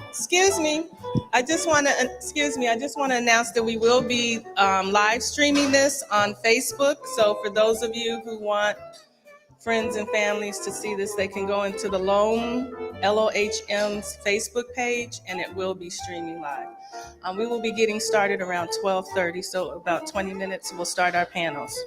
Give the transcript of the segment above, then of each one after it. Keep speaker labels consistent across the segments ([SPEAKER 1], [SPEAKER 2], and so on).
[SPEAKER 1] Excuse me. I just want to announce that we will be live streaming this on Facebook. So for those of you who want friends and families to see this, they can go into the LOHM's Facebook page, and it will be streaming live. We will be getting started around 12:30, so about 20 minutes we'll start our panels.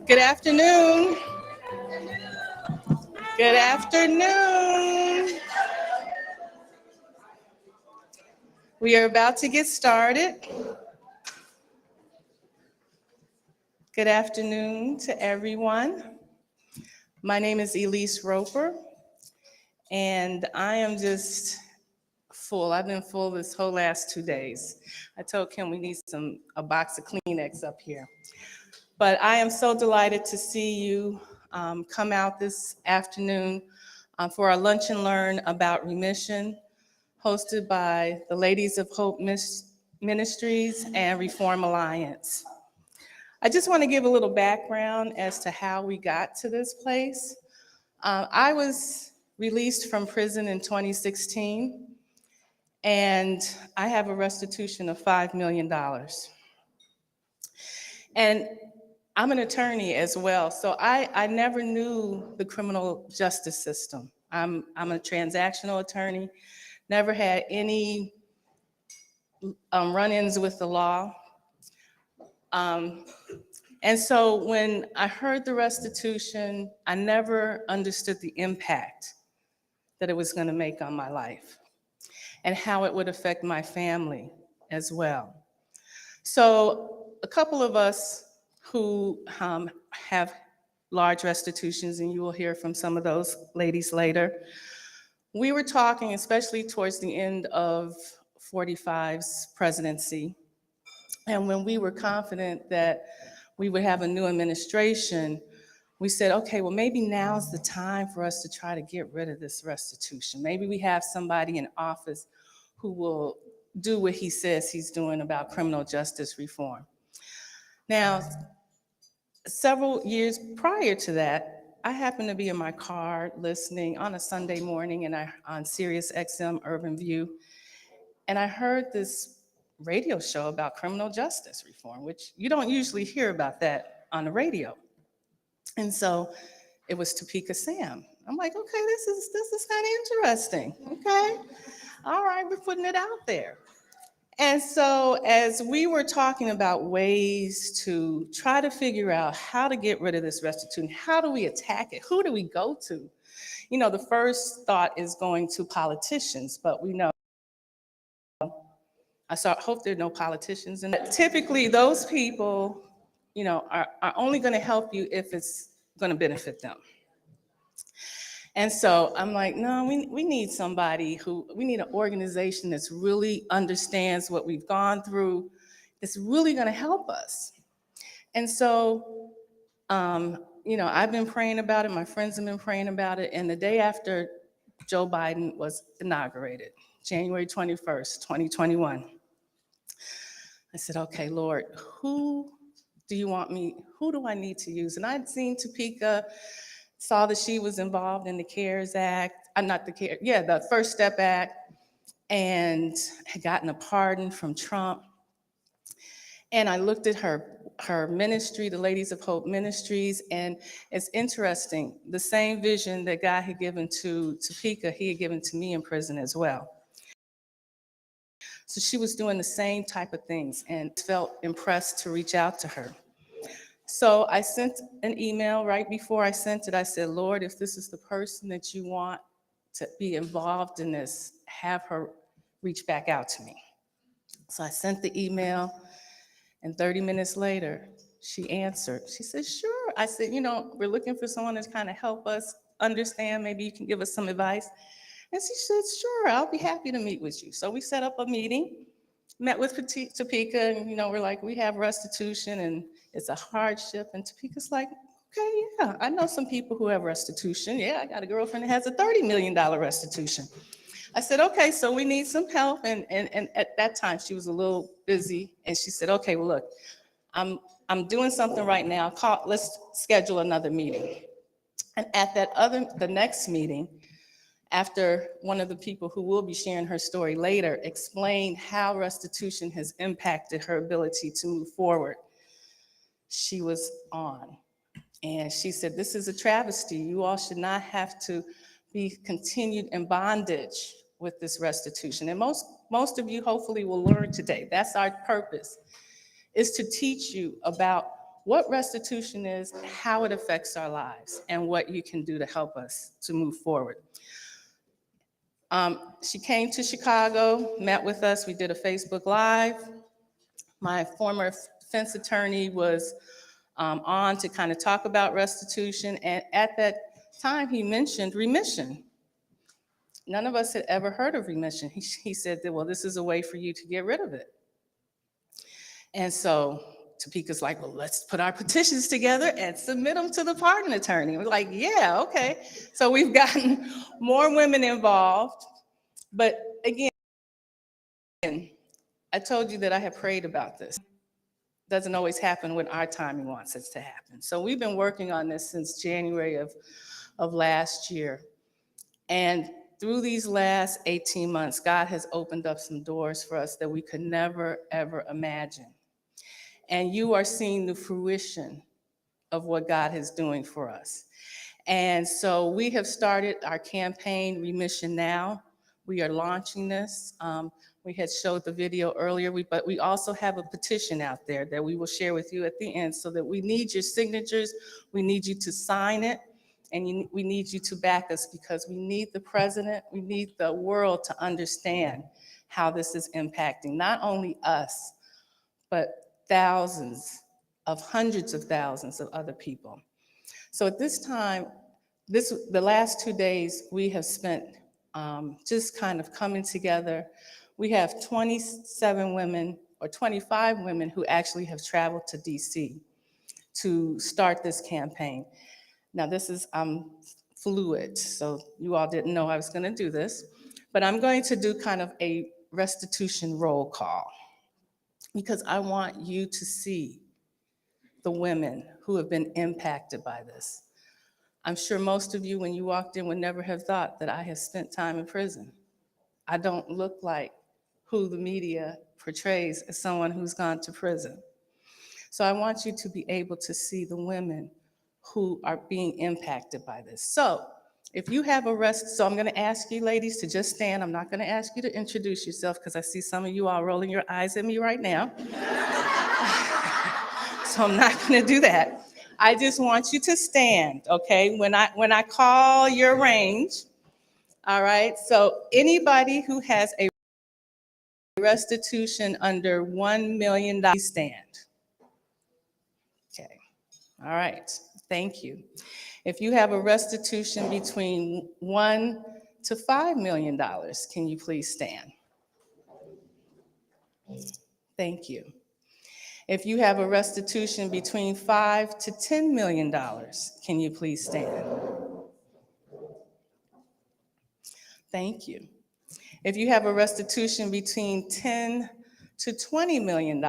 [SPEAKER 1] Good afternoon. Good afternoon. We are about to get started. Good afternoon to everyone. My name is Elise Roper, and I am just full. I've been full this whole last 2 days. I told Kim we need a box of Kleenex up here. But I am so delighted to see you come out this afternoon for our Lunch and Learn about remission, hosted by the Ladies of Hope Ministries and Reform Alliance. I just want to give a little background as to how we got to this place. I was released from prison in 2016, and I have a restitution of $5 million. And I'm an attorney as well, so I never knew the criminal justice system. I'm a transactional attorney, never had any run-ins with the law. And so when I heard the restitution, I never understood the impact that it was going to make on my life and how it would affect my family as well. So a couple of us who have large restitutions, and you will hear from some of those ladies later, we were talking, especially towards the end of 45's presidency, and when we were confident that we would have a new administration, we said, okay, well, maybe now's the time for us to try to get rid of this restitution. Maybe we have somebody in office who will do what he says he's doing about criminal justice reform. Now, several years prior to that, I happened to be in my car listening on a Sunday morning and on Sirius XM Urban View, and I heard this radio show about criminal justice reform, which you don't usually hear about that on the radio. And so it was Topeka Sam. I'm like, okay, this is kind of interesting. Okay, all right, we're putting it out there. And so as we were talking about ways to try to figure out how to get rid of this restitution, how do we attack it? Who do we go to? You know, the first thought is going to politicians, but we know, hope there are no politicians. And typically those people, you know, are only gonna help you if it's gonna benefit them. And so I'm like, no, we need somebody we need an organization that's really understands what we've gone through, that's really gonna help us. And so, you know, I've been praying about it, my friends have been praying about it, and the day after Joe Biden was inaugurated, January 21st, 2021, I said, okay, Lord, who do I need to use? And I'd seen Topeka, saw that she was involved in the CARES Act, the First Step Act, and had gotten a pardon from Trump. And I looked at her ministry, the Ladies of Hope Ministries, and it's interesting, the same vision that God had given to Topeka, he had given to me in prison as well. So she was doing the same type of things and felt impressed to reach out to her. So I sent an email. Right before I sent it, I said, Lord, if this is the person that you want to be involved in this, have her reach back out to me. So I sent the email, and 30 minutes later, she answered. She said, sure. I said, you know, we're looking for someone to kind of help us understand. Maybe you can give us some advice. And she said, sure, I'll be happy to meet with you. So we set up a meeting, met with Topeka, and you know, we're like, we have restitution and it's a hardship. And Topeka's like, okay, yeah, I know some people who have restitution. Yeah, I got a girlfriend that has a $30 million restitution. I said, okay, so we need some help. And at that time, she was a little busy. And she said, okay, well, look, I'm doing something right now. Let's schedule another meeting. And at the next meeting, after one of the people who will be sharing her story later explained how restitution has impacted her ability to move forward, she was on. And she said, this is a travesty. You all should not have to be continued in bondage with this restitution. And most of you hopefully will learn today. That's our purpose, is to teach you about what restitution is, how it affects our lives, and what you can do to help us to move forward. She came to Chicago, met with us. We did a Facebook Live. My former defense attorney was on to kind of talk about restitution. And at that time, he mentioned remission. None of us had ever heard of remission. He said that, well, this is a way for you to get rid of it. And so Topeka's like, well, let's put our petitions together and submit them to the pardon attorney. We're like, yeah, okay. So we've gotten more women involved. But again, I told you that I had prayed about this. It doesn't always happen when our timing wants it to happen. So we've been working on this since January of last year. And through these last 18 months, God has opened up some doors for us that we could never, ever imagine. And you are seeing the fruition of what God is doing for us. And so we have started our campaign, Remission Now. We are launching this. We had showed the video earlier, but we also have a petition out there that we will share with you at the end, so that we need your signatures. We need you to sign it, and we need you to back us, because we need the president, we need the world to understand how this is impacting not only us, but hundreds of thousands of other people. So at this time, the last 2 days, we have spent just kind of coming together. We have 27 women or 25 women who actually have traveled to DC to start this campaign. Now this is fluid, so you all didn't know I was gonna do this, but I'm going to do kind of a restitution roll call, because I want you to see the women who have been impacted by this. I'm sure most of you, when you walked in, would never have thought that I have spent time in prison. I don't look like who the media portrays as someone who's gone to prison. So I want you to be able to see the women who are being impacted by this. So if you have so I'm gonna ask you ladies to just stand. I'm not gonna ask you to introduce yourself because I see some of you all rolling your eyes at me right now. So I'm not gonna do that. I just want you to stand, okay? When I call your range, all right? So anybody who has a restitution under $1 million, stand. Okay, all right, thank you. If you have a restitution between $1 to $5 million, can you please stand? Thank you. If you have a restitution between $5 to $10 million, can you please stand? Thank you. If you have a restitution between $10 to $20 million,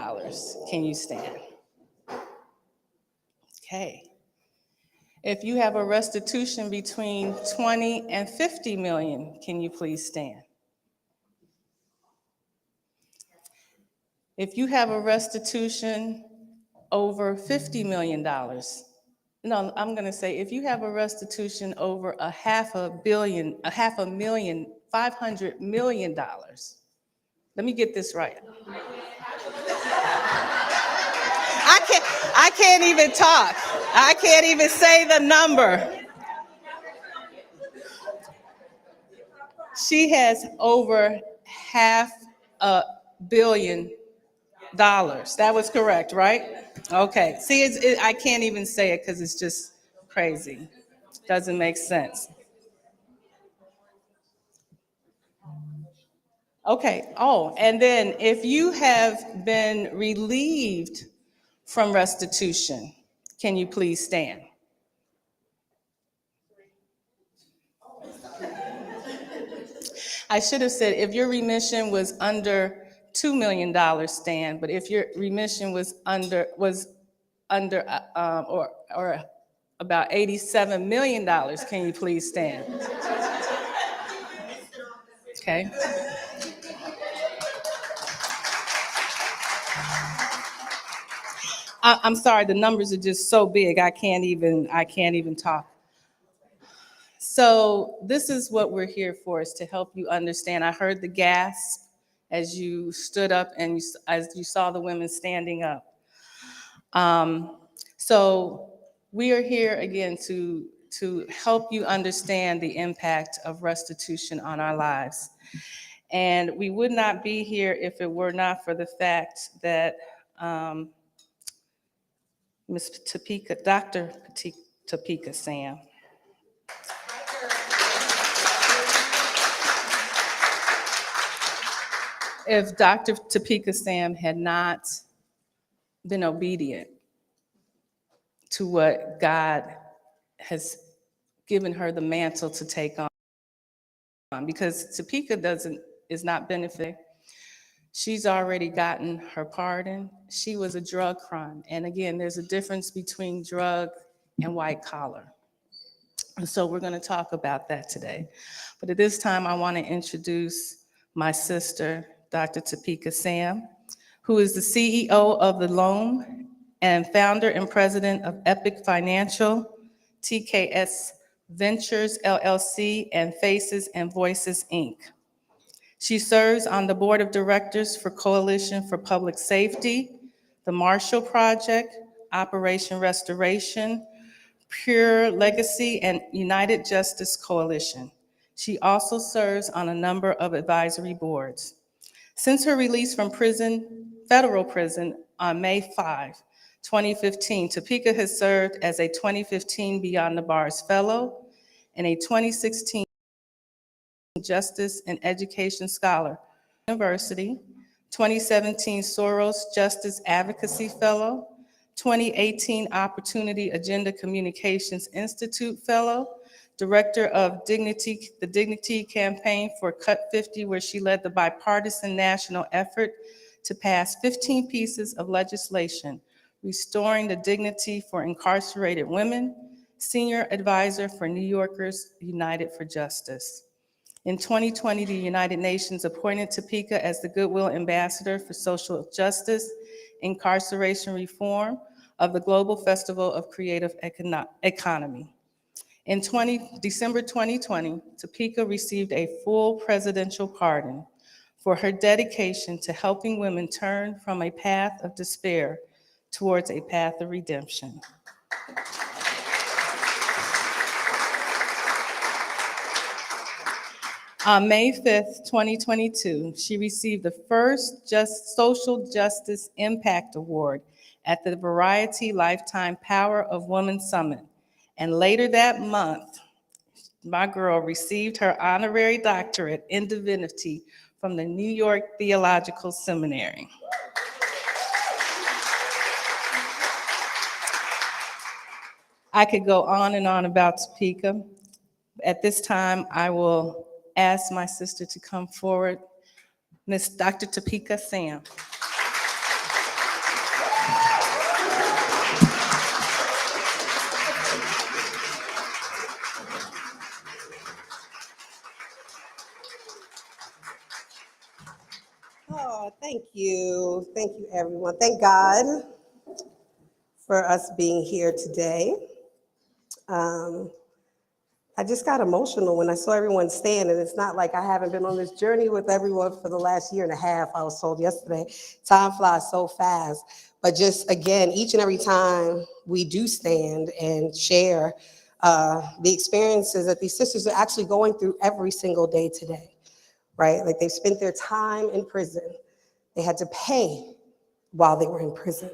[SPEAKER 1] can you stand? Okay. If you have a restitution between 20 and 50 million, can you please stand? If you have a restitution over $50 million, no, I'm gonna say, if you have a restitution over $500 million, $500 million, let me get this right. I can't even talk. I can't even say the number. She has over $500 million. That was correct, right? Okay. See, I can't even say it because it's just crazy. Doesn't make sense. Okay. Oh, and then if you have been relieved from restitution, can you please stand? I should have said if your remission was under $2 million, stand. But if your remission was under or about $87 million, can you please stand? Okay. I'm sorry, the numbers are just so big, I can't even talk. So this is what we're here for, is to help you understand. I heard the gasp as you stood up and as you saw the women standing up. So we are here again to help you understand the impact of restitution on our lives. And we would not be here if it were not for the fact that Ms. Topeka, Dr. Topeka Sam. If Dr. Topeka Sam had not been obedient to what God has given her the mantle to take on, because Topeka is not benefiting. She's already gotten her pardon. She was a drug crime. And again, there's a difference between drug and white collar. And so we're going to talk about that today. But at this time, I want to introduce my sister, Dr. Topeka Sam, who is the CEO of the LOHM and founder and president of Epic Financial, TKS Ventures, LLC, and Faces and Voices, Inc. She serves on the board of directors for Coalition for Public Safety, the Marshall Project, Operation Restoration, Pure Legacy, and United Justice Coalition. She also serves on a number of advisory boards. Since her release from federal prison on May 5, 2015, Topeka has served as a 2015 Beyond the Bars Fellow and a 2016 Justice and Education Scholar, University, 2017 Soros Justice Advocacy Fellow, 2018 Opportunity Agenda Communications Institute Fellow, Director of the Dignity Campaign for Cut 50, where she led the bipartisan national effort to pass 15 pieces of legislation restoring the dignity for incarcerated women, Senior Advisor for New Yorkers United for Justice. In 2020, the United Nations appointed Topeka as the Goodwill Ambassador for Social Justice, Incarceration Reform of the Global Festival of Creative Economy. In December 2020, Topeka received a full presidential pardon for her dedication to helping women turn from a path of despair towards a path of redemption. On May 5th, 2022, she received the first Social Justice Impact Award at the Variety Lifetime Power of Women Summit. And later that month, my girl received her honorary doctorate in divinity from the New York Theological Seminary. I could go on and on about Topeka. At this time, I will ask my sister to come forward, Miss Dr. Topeka Sam.
[SPEAKER 2] Oh, thank you. Thank you, everyone. Thank God for us being here today. I just got emotional when I saw everyone stand, and it's not like I haven't been on this journey with everyone for the last year and a half. I was told yesterday, time flies so fast. But just again, each and every time we do stand and share the experiences that these sisters are actually going through every single day today, right? Like they've spent their time in prison. They had to pay while they were in prison.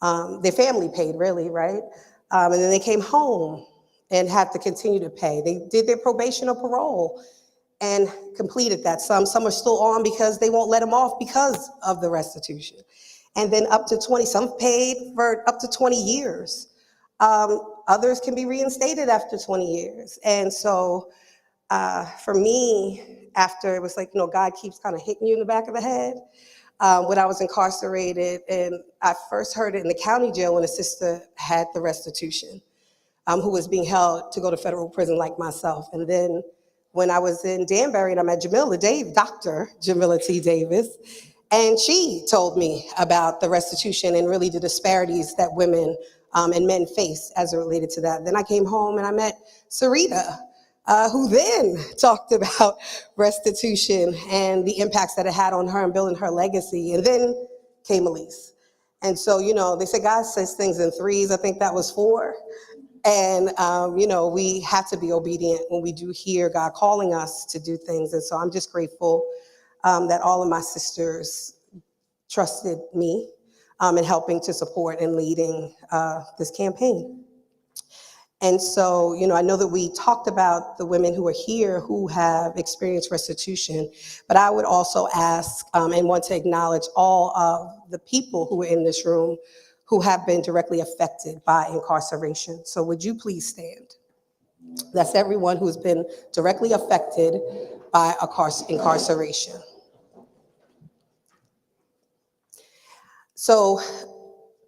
[SPEAKER 2] Their family paid, really, right? And then they came home and had to continue to pay. They did their probation or parole and completed that. Some are still on because they won't let them off because of the restitution. And then up to 20, some paid for up to 20 years. Others can be reinstated after 20 years. And so for me, after it was like, God keeps kind of hitting you in the back of the head. When I was incarcerated, and I first heard it in the county jail when a sister had the restitution, who was being held to go to federal prison like myself. And then when I was in Danbury, and I met Dr. Jamila T. Davis, and she told me about the restitution and really the disparities that women and men face as it related to that. Then I came home and I met Sarita, who then talked about restitution and the impacts that it had on her and building her legacy. And then came Elise. And so, they say God says things in threes. I think that was 4. And, we have to be obedient when we do hear God calling us to do things. And so I'm just grateful that all of my sisters trusted me in helping to support and leading this campaign. And so, I know that we talked about the women who are here who have experienced restitution, but I would also ask and want to acknowledge all of the people who are in this room who have been directly affected by incarceration. So would you please stand? That's everyone who's been directly affected by incarceration. So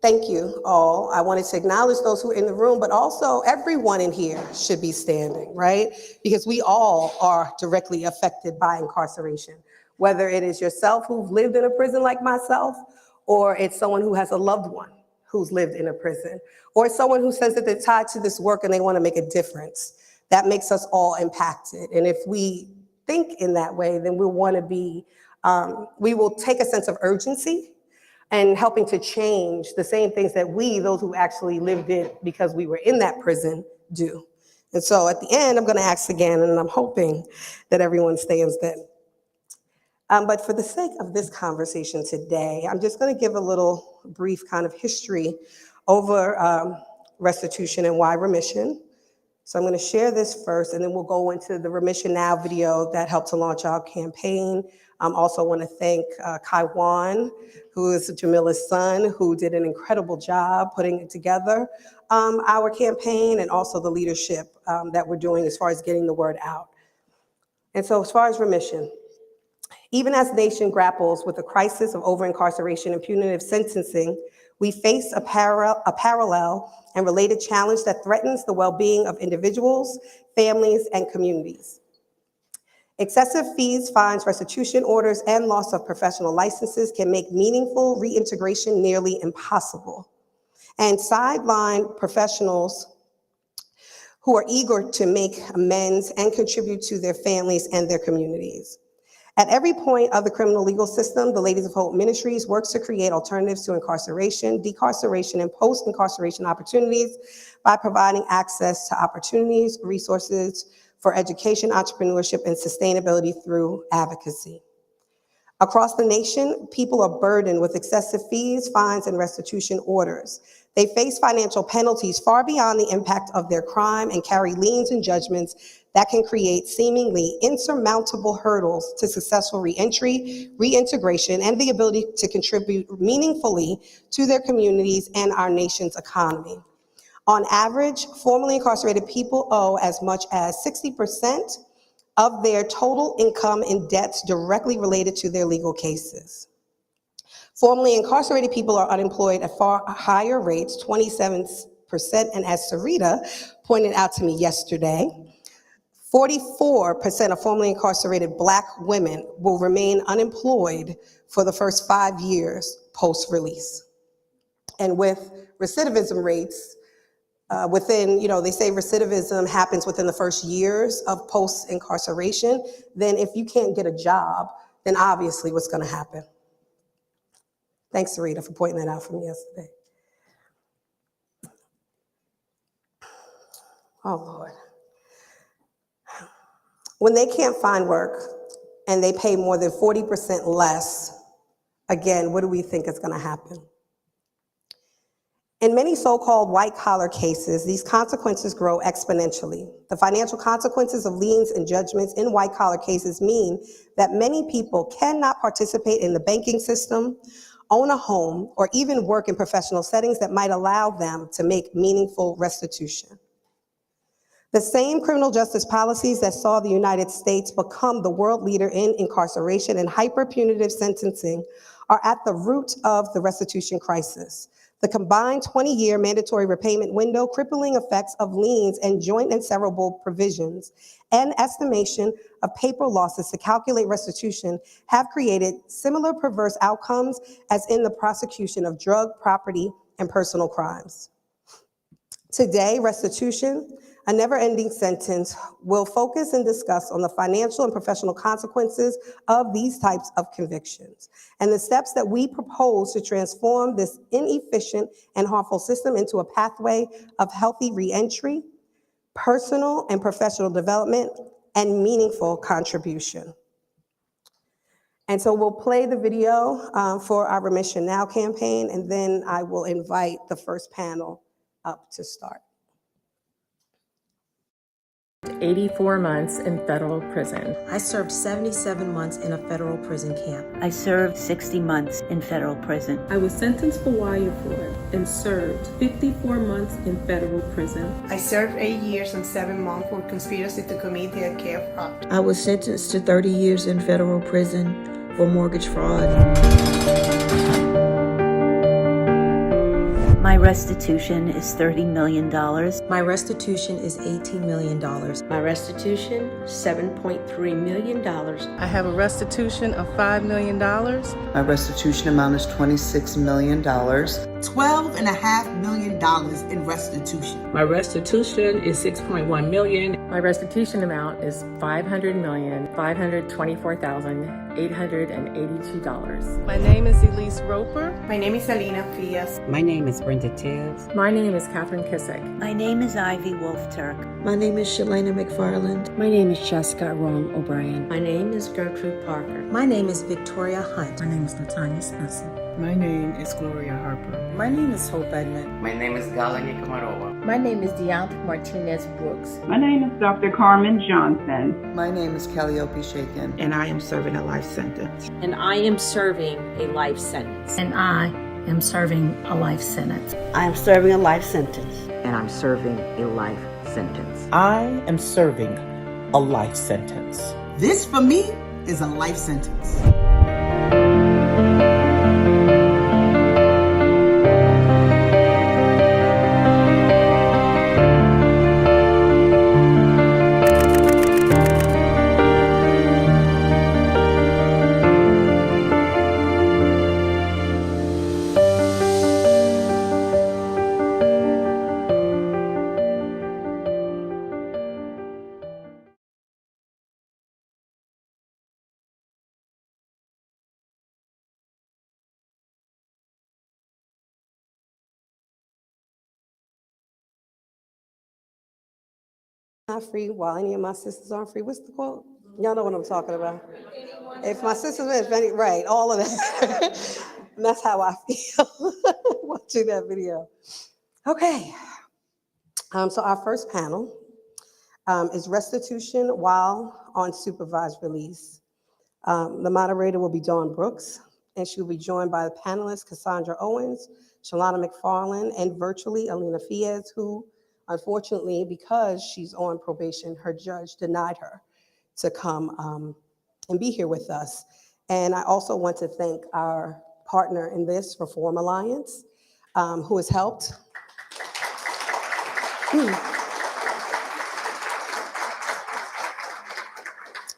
[SPEAKER 2] thank you all. I wanted to acknowledge those who are in the room, but also everyone in here should be standing, right? Because we all are directly affected by incarceration, whether it is yourself who've lived in a prison like myself, or it's someone who has a loved one who's lived in a prison, or someone who says that they're tied to this work and they want to make a difference. That makes us all impacted. And if we think in that way, then we'll want to be, we will take a sense of urgency and helping to change the same things that those who actually lived it because we were in that prison, do. And so at the end, I'm going to ask again, and I'm hoping that everyone stands then. But for the sake of this conversation today, I'm just going to give a little brief kind of history over restitution and why remission. So I'm going to share this first, and then we'll go into the Remission Now video that helped to launch our campaign. Also want to thank Kai Wan, who is Jamila's son, who did an incredible job putting it together, our campaign, and also the leadership that we're doing as far as getting the word out. And so as far as remission, even as the nation grapples with the crisis of over-incarceration and punitive sentencing, We face a parallel and related challenge that threatens the well-being of individuals, families, and communities. Excessive fees, fines, restitution orders, and loss of professional licenses can make meaningful reintegration nearly impossible, and sideline professionals who are eager to make amends and contribute to their families and their communities. At every point of the criminal legal system, the Ladies of Hope Ministries works to create alternatives to incarceration, decarceration, and post-incarceration opportunities by providing access to opportunities, resources for education, entrepreneurship, and sustainability through advocacy. Across the nation, people are burdened with excessive fees, fines, and restitution orders. They face financial penalties far beyond the impact of their crime and carry liens and judgments that can create seemingly insurmountable hurdles to successful reentry, reintegration, and the ability to contribute meaningfully to their communities and our nation's economy. On average, formerly incarcerated people owe as much as 60% of their total income in debts directly related to their legal cases. Formerly incarcerated people are unemployed at far higher rates, 27%, and as Sarita pointed out to me yesterday, 44% of formerly incarcerated Black women will remain unemployed for the first 5 years post-release. And with recidivism rates, they say recidivism happens within the first years of post-incarceration, then if you can't get a job, then obviously what's gonna happen? Thanks, Sarita, for pointing that out for me yesterday. Oh, Lord. When they can't find work and they pay more than 40% less, again, what do we think is gonna happen? In many so-called white-collar cases, these consequences grow exponentially. The financial consequences of liens and judgments in white-collar cases mean that many people cannot participate in the banking system, own a home, or even work in professional settings that might allow them to make meaningful restitution. The same criminal justice policies that saw the United States become the world leader in incarceration and hyper-punitive sentencing are at the root of the restitution crisis. The combined 20-year mandatory repayment window, crippling effects of liens and joint and severable provisions, and estimation of paper losses to calculate restitution have created similar perverse outcomes as in the prosecution of drug, property, and personal crimes. Today, restitution, a never-ending sentence, will focus and discuss on the financial and professional consequences of these types of convictions and the steps that we propose to transform this inefficient and harmful system into a pathway of healthy reentry, personal and professional development, and meaningful contribution. And so we'll play the video for our Remission Now campaign, and then I will invite the first panel up to start.
[SPEAKER 3] 84 months in federal prison.
[SPEAKER 4] I served 77 months in a federal prison camp.
[SPEAKER 5] I served 60 months in federal prison.
[SPEAKER 6] I was sentenced for wire fraud and served 54 months in federal prison.
[SPEAKER 7] I served 8 years and 7 months for conspiracy to commit the care fraud.
[SPEAKER 8] I was sentenced to 30 years in federal prison for mortgage fraud.
[SPEAKER 5] My restitution is $30 million.
[SPEAKER 4] My restitution is $18 million.
[SPEAKER 9] My restitution, $7.3 million.
[SPEAKER 1] I have a restitution of $5 million.
[SPEAKER 10] My restitution amount is $26 million.
[SPEAKER 11] $12.5 million in restitution.
[SPEAKER 12] My restitution is $6.1 million.
[SPEAKER 3] My restitution amount is $500,524,882.
[SPEAKER 1] My name is Elise Roper.
[SPEAKER 7] My name is Alina Fias.
[SPEAKER 13] My name is Brenda Tibbs.
[SPEAKER 3] My name is Catherine Kissick.
[SPEAKER 5] My name is Ivy Wolf-Turk.
[SPEAKER 8] My name is Shalana McFarland.
[SPEAKER 13] My name is Jessica Rome O'Brien.
[SPEAKER 9] My name is Gertrude Parker.
[SPEAKER 4] My name is Victoria Hunt.
[SPEAKER 14] My name is Latanya Spencer.
[SPEAKER 15] My name is Gloria Harper.
[SPEAKER 16] My name is Hope Edmond.
[SPEAKER 17] My name is Galani Kamarova.
[SPEAKER 18] My name is Deonta Martinez Brooks.
[SPEAKER 19] My name is Dr. Carmen Johnson.
[SPEAKER 10] My name is Calliope Shaken.
[SPEAKER 20] And I am serving a life sentence.
[SPEAKER 21] And I am serving a life sentence.
[SPEAKER 22] And I am serving a life sentence.
[SPEAKER 23] I am serving a life sentence.
[SPEAKER 24] And I'm serving a life sentence.
[SPEAKER 25] I am serving a life sentence.
[SPEAKER 11] This, for me, is a life sentence.
[SPEAKER 2] not free while any of my sisters aren't free. What's the quote? Y'all know what I'm talking about. If my sisters, right, all of that. And that's how I feel watching that video. Okay, so our first panel is restitution while on supervised release. The moderator will be Dawn Brooks, and she will be joined by the panelists Cassandra Owens, Shalana McFarland, and virtually Alina Fiez, who unfortunately, because she's on probation, her judge denied her to come and be here with us. And I also want to thank our partner in this, Reform Alliance, who has helped.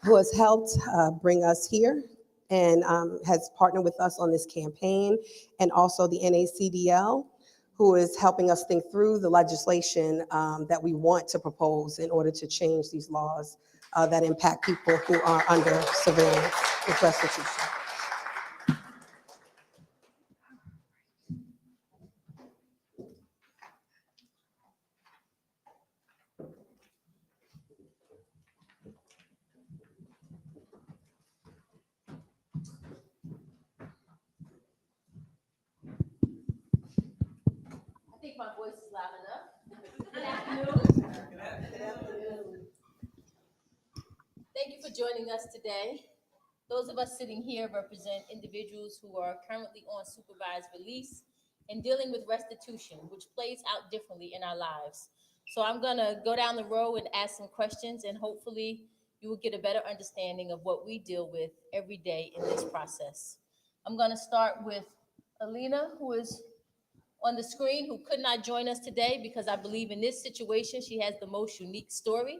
[SPEAKER 2] Who has helped bring us here and has partnered with us on this campaign, and also the NACDL, who is helping us think through the legislation that we want to propose in order to change these laws that impact people who are under surveillance with restitution.
[SPEAKER 18] I think my voice is loud enough. Good afternoon.
[SPEAKER 2] Good afternoon.
[SPEAKER 18] Thank you for joining us today. Those of us sitting here represent individuals who are currently on supervised release and dealing with restitution, which plays out differently in our lives. So I'm gonna go down the row and ask some questions, and hopefully you will get a better understanding of what we deal with every day in this process. I'm gonna start with Alina, who is on the screen, who could not join us today because I believe in this situation, she has the most unique story.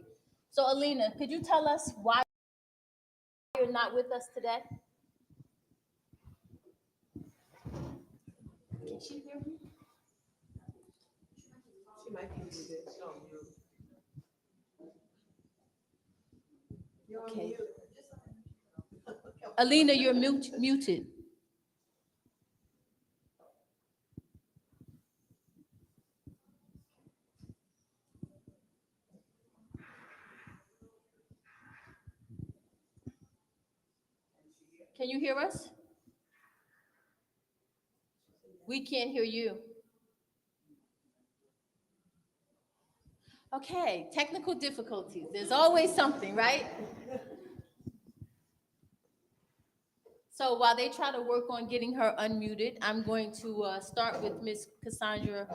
[SPEAKER 18] So Alina, could you tell us why you're not with us today? Can she hear me?
[SPEAKER 2] She might be muted.
[SPEAKER 18] Okay. Alina, you're muted. Can you hear us? We can't hear you. Okay, technical difficulties. There's always something, right? So while they try to work on getting her unmuted, I'm going to start with Miss Cassandra.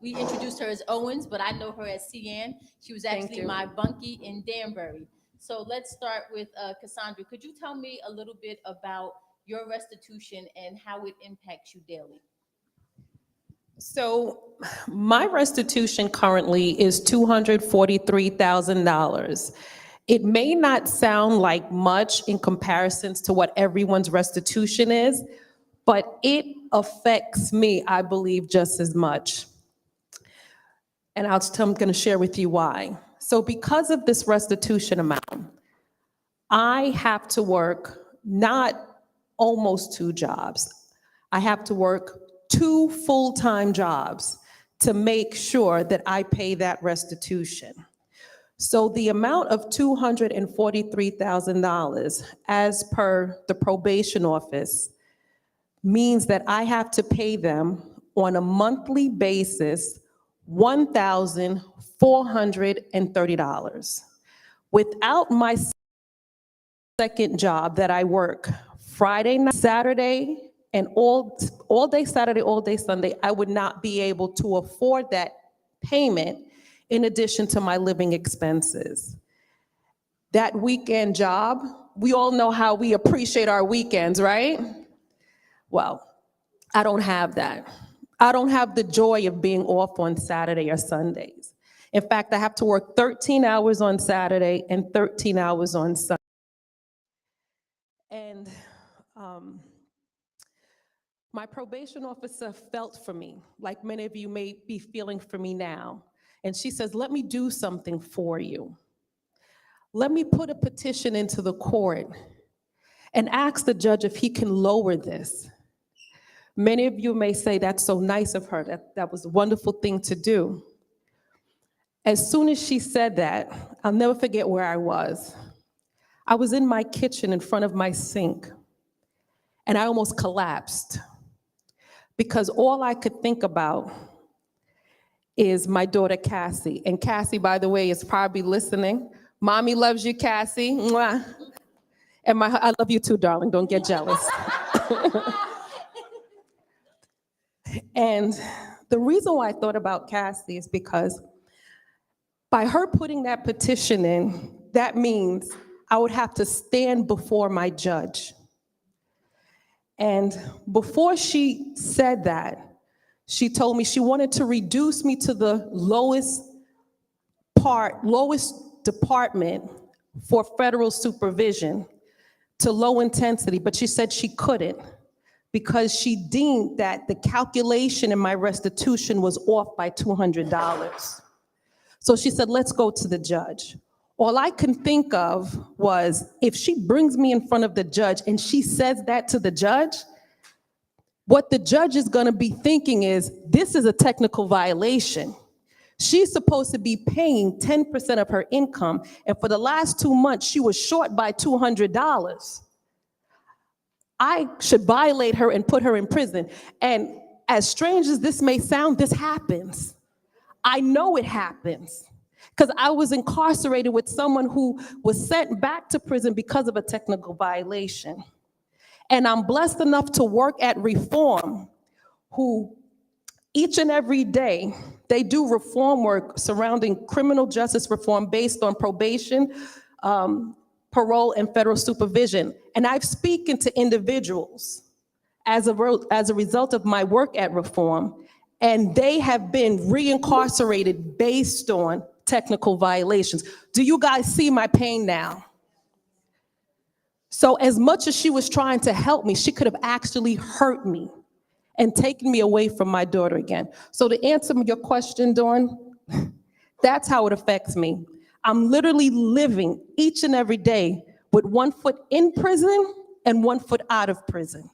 [SPEAKER 18] We introduced her as Owens, but I know her as Cian. She was actually my bunkie in Danbury. So let's start with Cassandra. Could you tell me a little bit about your restitution and how it impacts you daily?
[SPEAKER 3] So my restitution currently is $243,000. It may not sound like much in comparisons to what everyone's restitution is, but it affects me, I believe, just as much. And I'm going to share with you why. So because of this restitution amount, I have to work not almost 2 jobs. I have to work 2 full-time jobs to make sure that I pay that restitution. So the amount of $243,000 as per the probation office means that I have to pay them on a monthly basis $1,430. Without my second job that I work Friday night, Saturday, and all day Saturday, all day Sunday, I would not be able to afford that payment in addition to my living expenses. That weekend job, we all know how we appreciate our weekends, right? Well, I don't have that. I don't have the joy of being off on Saturday or Sundays. In fact, I have to work 13 hours on Saturday and 13 hours on Sunday. And my probation officer felt for me, like many of you may be feeling for me now. And she says, let me do something for you. Let me put a petition into the court and ask the judge if he can lower this. Many of you may say that's so nice of her, that was a wonderful thing to do. As soon as she said that, I'll never forget where I was. I was in my kitchen in front of my sink, and I almost collapsed because all I could think about is my daughter, Cassie. And Cassie, by the way, is probably listening. Mommy loves you, Cassie. Mwah. And I love you too, darling. Don't get jealous. And the reason why I thought about Cassie is because by her putting that petition in, that means I would have to stand before my judge. And before she said that, she told me she wanted to reduce me to the lowest department for federal supervision, to low intensity, but she said she couldn't because she deemed that the calculation in my restitution was off by $200. So she said, let's go to the judge. All I can think of was, if she brings me in front of the judge and she says that to the judge, what the judge is gonna be thinking is, this is a technical violation. She's supposed to be paying 10% of her income, and for the last 2 months, she was short by $200. I should violate her and put her in prison. And as strange as this may sound, this happens. I know it happens because I was incarcerated with someone who was sent back to prison because of a technical violation. And I'm blessed enough to work at Reform, who each and every day, they do reform work surrounding criminal justice reform based on probation, parole, and federal supervision. And I've spoken to individuals as a result of my work at Reform, and they have been reincarcerated based on technical violations. Do you guys see my pain now? So as much as she was trying to help me, she could have actually hurt me and taken me away from my daughter again. So to answer your question, Dawn, that's how it affects me. I'm literally living each and every day with 1 foot in prison and 1 foot out of prison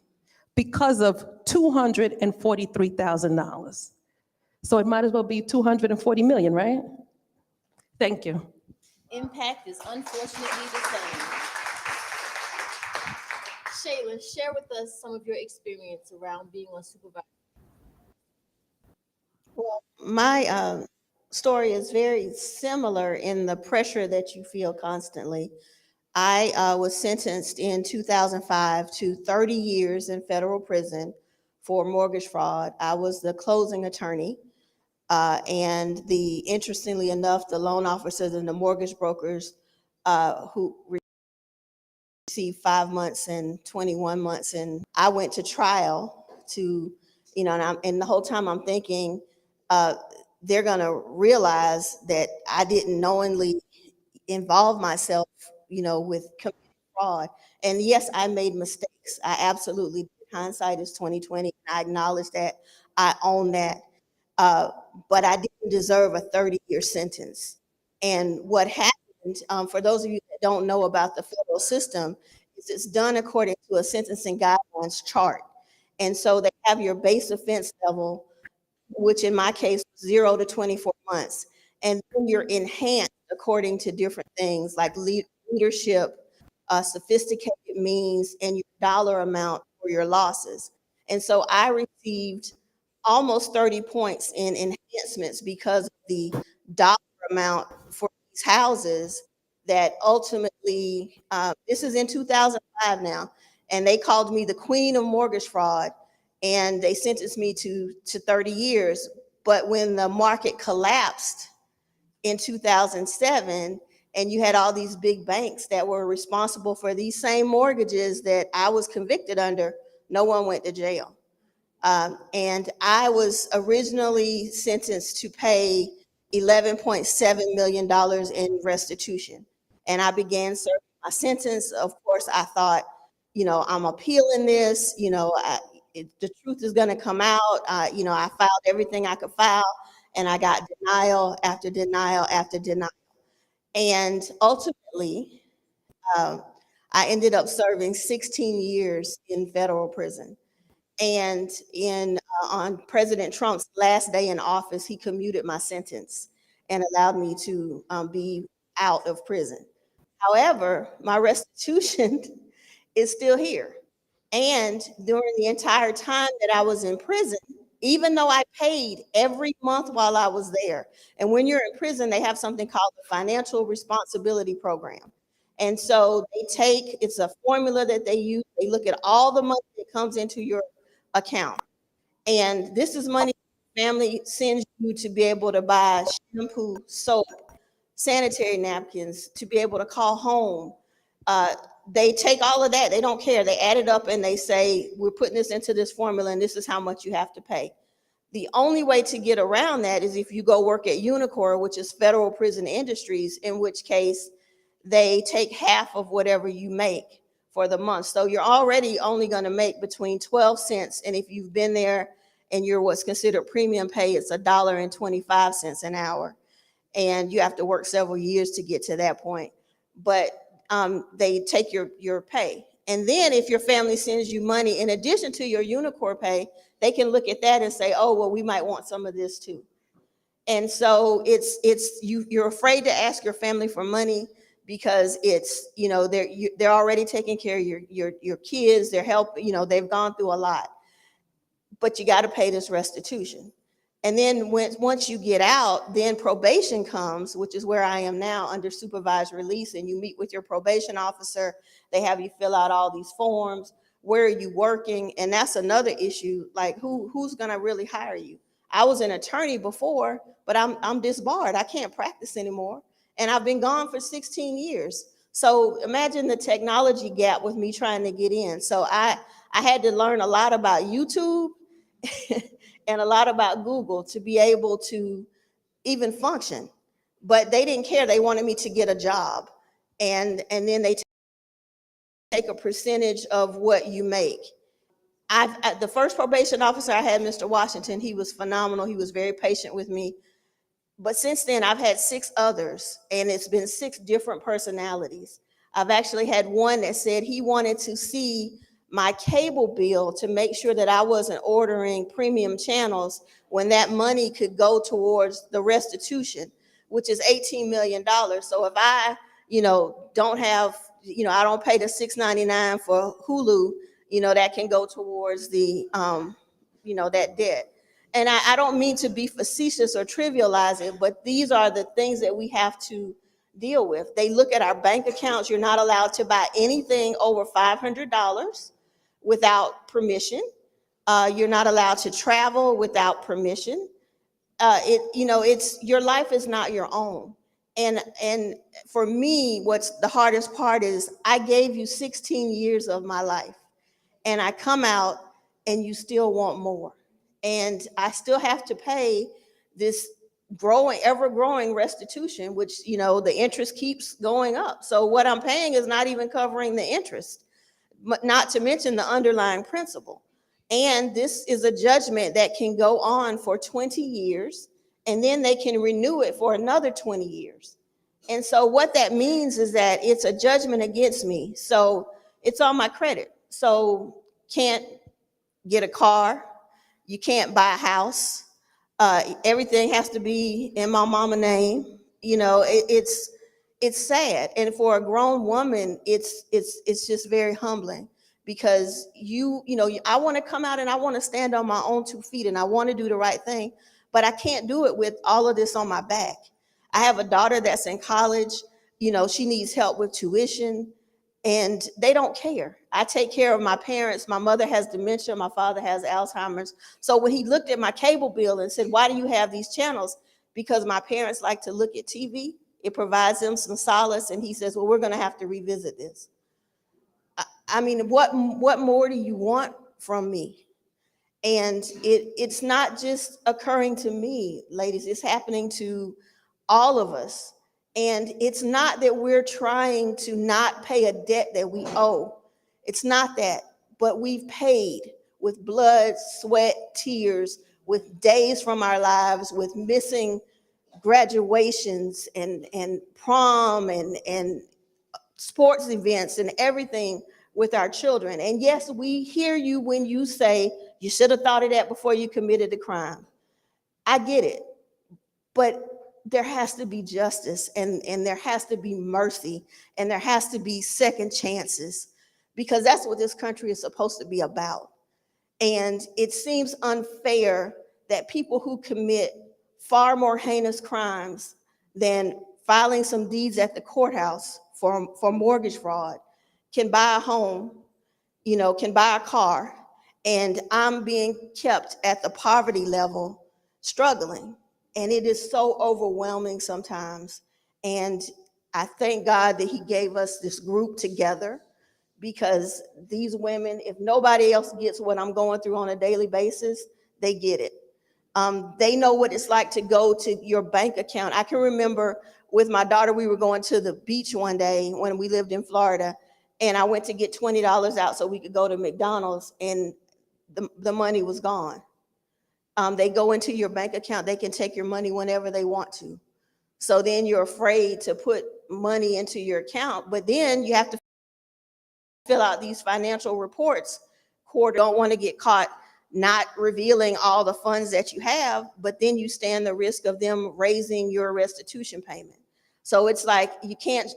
[SPEAKER 3] because of $243,000. So it might as well be 240 million, right? Thank you.
[SPEAKER 18] Impact is unfortunately the same. Shayla, share with us some of your experience around being on supervised.
[SPEAKER 1] Well, my story is very similar in the pressure that you feel constantly. I was sentenced in 2005 to 30 years in federal prison for mortgage fraud. I was the closing attorney. And interestingly enough, the loan officers and the mortgage brokers who received 5 months and 21 months. And I went to trial to, and the whole time I'm thinking, they're gonna realize that I didn't knowingly involve myself, with committing fraud. And yes, I made mistakes. I absolutely did. Hindsight is 2020. I acknowledge that. I own that. But I didn't deserve a 30-year sentence. And what happened, for those of you that don't know about the federal system, is it's done according to a sentencing guidelines chart. And so they have your base offense level, which in my case was 0 to 24 months. And then you're enhanced according to different things like leadership, sophisticated means, and your dollar amount for your losses. And so I received almost 30 points in enhancements because of the dollar amount for these houses that ultimately, this is in 2005 now, and they called me the queen of mortgage fraud, and they sentenced me to 30 years. But when the market collapsed in 2007, and you had all these big banks that were responsible for these same mortgages that I was convicted under, no one went to jail. And I was originally sentenced to pay $11.7 million in restitution. And I began serving my sentence. Of course, I thought, I'm appealing this, the truth is gonna come out. I filed everything I could file, and I got denial after denial after denial. And ultimately, I ended up serving 16 years in federal prison. And on President Trump's last day in office, he commuted my sentence. and allowed me to be out of prison. However, my restitution is still here. And during the entire time that I was in prison, even though I paid every month while I was there, and when you're in prison, they have something called the Financial Responsibility Program. And so it's a formula that they use. They look at all the money that comes into your account. And this is money family sends you to be able to buy shampoo, soap, sanitary napkins, to be able to call home. They take all of that. They don't care. They add it up and they say, we're putting this into this formula and this is how much you have to pay. The only way to get around that is if you go work at Unicor, which is Federal Prison Industries, in which case they take half of whatever you make for the month. So you're already only going to make between 12 cents. And if you've been there and you're what's considered premium pay, it's $1.25 an hour. And you have to work several years to get to that point. But they take your pay. And then if your family sends you money in addition to your Unicor pay, they can look at that and say, oh, well, we might want some of this too. And so you're afraid to ask your family for money because it's, they're already taking care of your kids, their help, they've gone through a lot. But you got to pay this restitution. And then once you get out, then probation comes, which is where I am now under supervised release, and you meet with your probation officer. They have you fill out all these forms. Where are you working? And that's another issue, like who's gonna really hire you? I was an attorney before, but I'm disbarred. I can't practice anymore. And I've been gone for 16 years. So imagine the technology gap with me trying to get in. So I had to learn a lot about YouTube and a lot about Google to be able to even function. But they didn't care. They wanted me to get a job. And then they take a percentage of what you make. The first probation officer I had, Mr. Washington, he was phenomenal. He was very patient with me. But since then, I've had 6 others, and it's been 6 different personalities. I've actually had one that said he wanted to see my cable bill to make sure that I wasn't ordering premium channels when that money could go towards the restitution, which is $18 million. So if I, don't have, I don't pay the $6.99 for Hulu, that can go towards the, that debt. And I don't mean to be facetious or trivialize it, but these are the things that we have to deal with. They look at our bank accounts. You're not allowed to buy anything over $500 without permission. You're not allowed to travel without permission. Your life is not your own. And for me, what's the hardest part is I gave you 16 years of my life, and I come out and you still want more. And I still have to pay this ever growing restitution, which, the interest keeps going up. So what I'm paying is not even covering the interest, not to mention the underlying principal. And this is a judgment that can go on for 20 years, and then they can renew it for another 20 years. And so what that means is that it's a judgment against me. So it's on my credit. So can't get a car, you can't buy a house. Everything has to be in my mama's name. It's sad. And for a grown woman, it's just very humbling because I want to come out and I want to stand on my own 2 feet and I want to do the right thing, but I can't do it with all of this on my back. I have a daughter that's in college. She needs help with tuition. And they don't care. I take care of my parents. My mother has dementia. My father has Alzheimer's. So when he looked at my cable bill and said, why do you have these channels? Because my parents like to look at TV. It provides them some solace. And he says, well, we're going to have to revisit this. I mean, what more do you want from me? And it's not just occurring to me, ladies. It's happening to all of us. And it's not that we're trying to not pay a debt that we owe. It's not that, but we've paid with blood, sweat, tears, with days from our lives, with missing graduations and prom and sports events and everything with our children. And yes, we hear you when you say you should have thought of that before you committed the crime. I get it. But there has to be justice, and there has to be mercy, and there has to be second chances, because that's what this country is supposed to be about. And it seems unfair that people who commit far more heinous crimes than filing some deeds at the courthouse for mortgage fraud can buy a home, can buy a car, and I'm being kept at the poverty level struggling. And it is so overwhelming sometimes. And I thank God that he gave us this group together, because these women, if nobody else gets what I'm going through on a daily basis, they get it. They know what it's like to go to your bank account. I can remember with my daughter, we were going to the beach one day when we lived in Florida, and I went to get $20 out so we could go to McDonald's, and the money was gone. They go into your bank account, they can take your money whenever they want to. So then you're afraid to put money into your account, but then you have to fill out these financial reports. Court don't want to get caught not revealing all the funds that you have, but then you stand the risk of them raising your restitution payment. So it's like you can't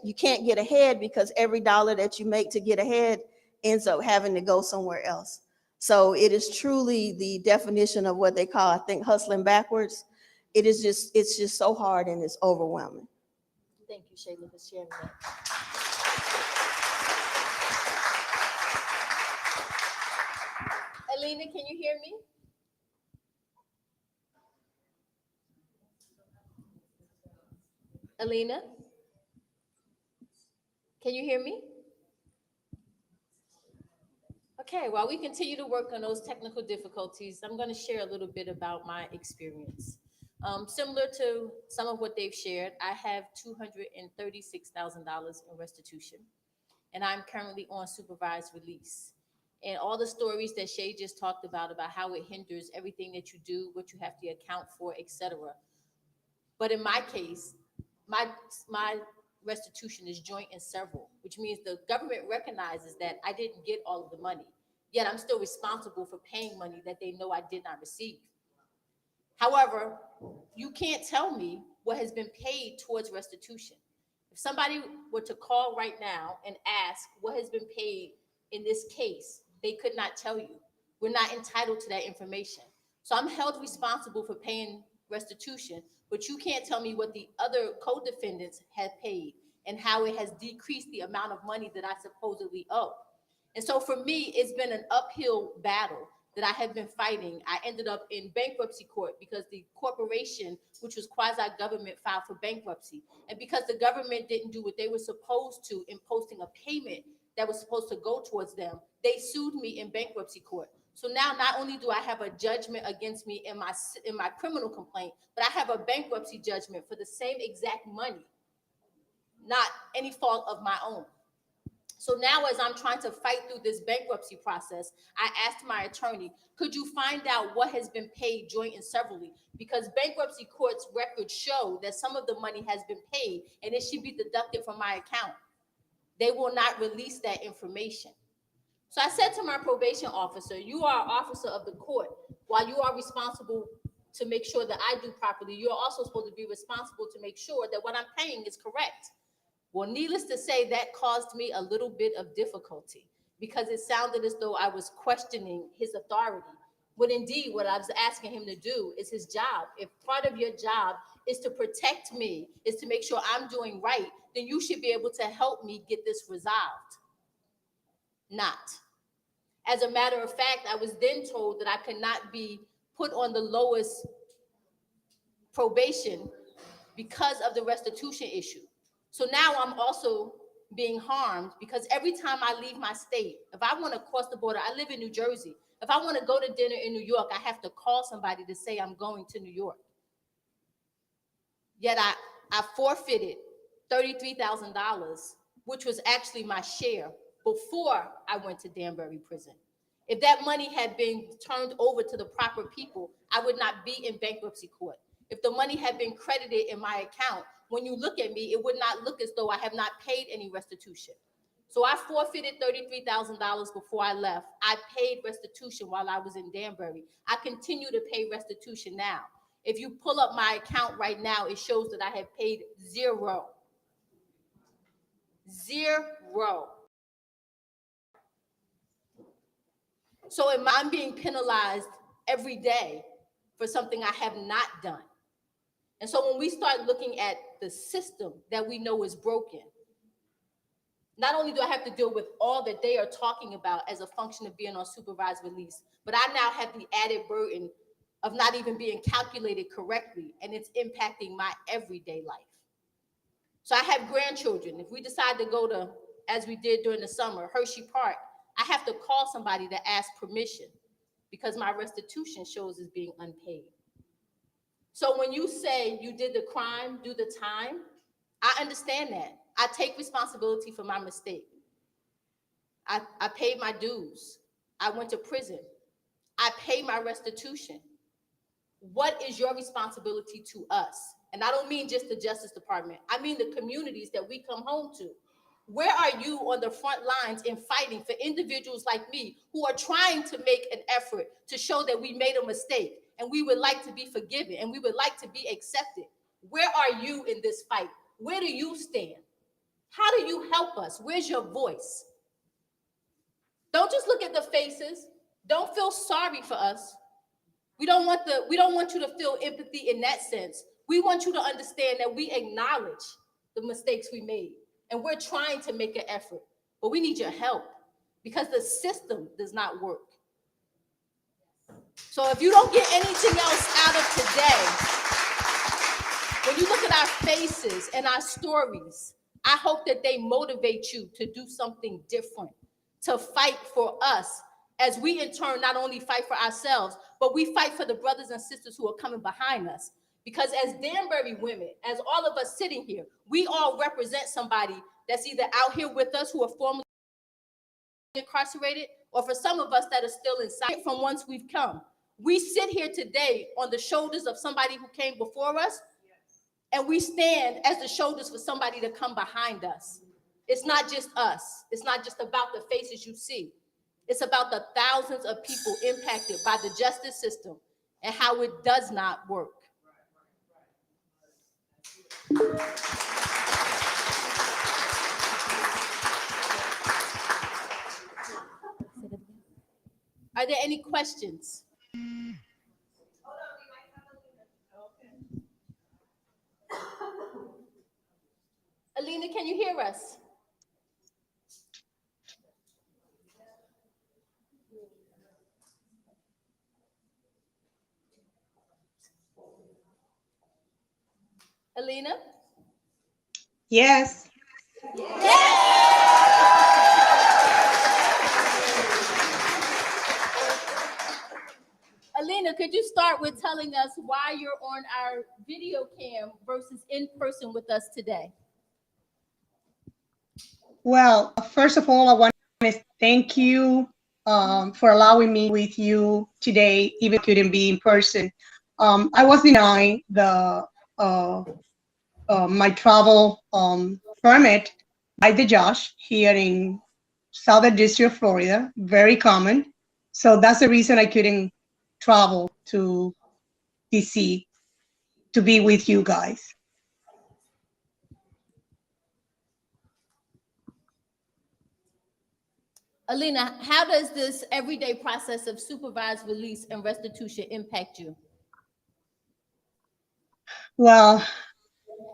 [SPEAKER 1] get ahead, because every dollar that you make to get ahead ends up having to go somewhere else. So it is truly the definition of what they call, I think, hustling backwards. It's just so hard, and it's overwhelming.
[SPEAKER 18] Thank you, Shayla, for sharing that. Alina, can you hear me? Alina? Can you hear me? Okay, while we continue to work on those technical difficulties, I'm going to share a little bit about my experience. Similar to some of what they've shared, I have $236,000 in restitution, and I'm currently on supervised release. And all the stories that Shay just talked about how it hinders everything that you do, what you have to account for, etc. But in my case, my restitution is joint and several, which means the government recognizes that I didn't get all of the money, yet I'm still responsible for paying money that they know I did not receive. However, you can't tell me what has been paid towards restitution. If somebody were to call right now and ask what has been paid in this case, they could not tell you. We're not entitled to that information. So I'm held responsible for paying restitution, but you can't tell me what the other co-defendants have paid and how it has decreased the amount of money that I supposedly owe. And so for me, it's been an uphill battle that I have been fighting. I ended up in bankruptcy court because the corporation, which was quasi-government, filed for bankruptcy. And because the government didn't do what they were supposed to in posting a payment that was supposed to go towards them, they sued me in bankruptcy court. So now not only do I have a judgment against me in my criminal complaint, but I have a bankruptcy judgment for the same exact money, not any fault of my own. So now, as I'm trying to fight through this bankruptcy process, I asked my attorney, could you find out what has been paid joint and severally? Because bankruptcy court's records show that some of the money has been paid and it should be deducted from my account. They will not release that information. So I said to my probation officer, you are an officer of the court. While you are responsible to make sure that I do properly, you're also supposed to be responsible to make sure that what I'm paying is correct. Well, needless to say, that caused me a little bit of difficulty because it sounded as though I was questioning his authority. When indeed, what I was asking him to do is his job. If part of your job is to protect me, is to make sure I'm doing right, then you should be able to help me get this resolved. Not. As a matter of fact, I was then told that I could not be put on the lowest probation because of the restitution issue. So now I'm also being harmed because every time I leave my state, if I want to cross the border, I live in New Jersey. If I want to go to dinner in New York, I have to call somebody to say I'm going to New York. Yet I forfeited $33,000, which was actually my share before I went to Danbury prison. If that money had been turned over to the proper people, I would not be in bankruptcy court. If the money had been credited in my account, when you look at me, it would not look as though I have not paid any restitution. So I forfeited $33,000 before I left. I paid restitution while I was in Danbury. I continue to pay restitution now. If you pull up my account right now, it shows that I have paid zero. So I'm being penalized every day for something I have not done. And so when we start looking at the system that we know is broken, not only do I have to deal with all that they are talking about as a function of being on supervised release, but I now have the added burden of not even being calculated correctly, and it's impacting my everyday life. So I have grandchildren. If we decide to go to, as we did during the summer, Hershey Park, I have to call somebody to ask permission because my restitution shows as being unpaid. So when you say you did the crime, do the time, I understand that. I take responsibility for my mistake. I paid my dues. I went to prison. I pay my restitution. What is your responsibility to us? And I don't mean just the Justice Department. I mean the communities that we come home to. Where are you on the front lines in fighting for individuals like me who are trying to make an effort to show that we made a mistake and we would like to be forgiven and we would like to be accepted? Where are you in this fight? Where do you stand? How do you help us? Where's your voice? Don't just look at the faces. Don't feel sorry for us. We don't want you to feel empathy in that sense. We want you to understand that we acknowledge the mistakes we made and we're trying to make an effort, but we need your help because the system does not work. So if you don't get anything else out of today, when you look at our faces and our stories, I hope that they motivate you to do something different, to fight for us as we in turn not only fight for ourselves, but we fight for the brothers and sisters who are coming behind us. Because as Danbury women, as all of us sitting here, we all represent somebody that's either out here with us who are formerly incarcerated, or for some of us that are still inside from whence we've come. We sit here today on the shoulders of somebody who came before us, and we stand as the shoulders for somebody to come behind us. It's not just us. It's not just about the faces you see. It's about the thousands of people impacted by the justice system and how it does not work. Are there any questions? Alina, can you hear us? Alina?
[SPEAKER 6] Yes.
[SPEAKER 18] Alina, could you start with telling us why you're on our video cam versus in person with us today?
[SPEAKER 6] Well, first of all, I want to thank you for allowing me with you today, even if I couldn't be in person. I was denied the my travel permit by the judge here in Southern District of Florida, very common. So that's the reason I couldn't travel to DC to be with you guys.
[SPEAKER 18] Alina, how does this everyday process of supervised release and restitution impact you?
[SPEAKER 6] Well,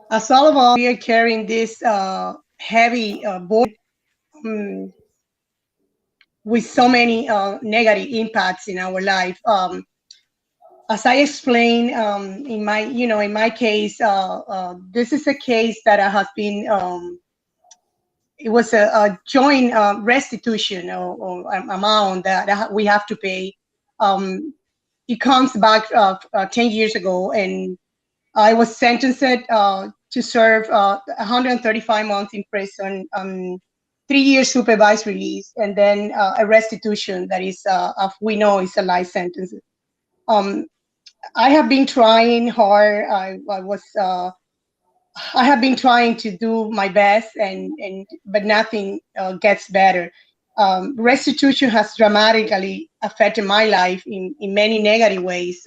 [SPEAKER 6] as all of us, we are carrying this heavy board with so many negative impacts in our life. As I explained in my case, this is a case that has been. It was a joint restitution or amount that we have to pay. It comes back 10 years ago, and I was sentenced to serve 135 months in prison, 3 years supervised release, and then a restitution that is, we know, is a life sentence. I have been trying hard. I have been trying to do my best, but nothing gets better. Restitution has dramatically affected my life in many negative ways.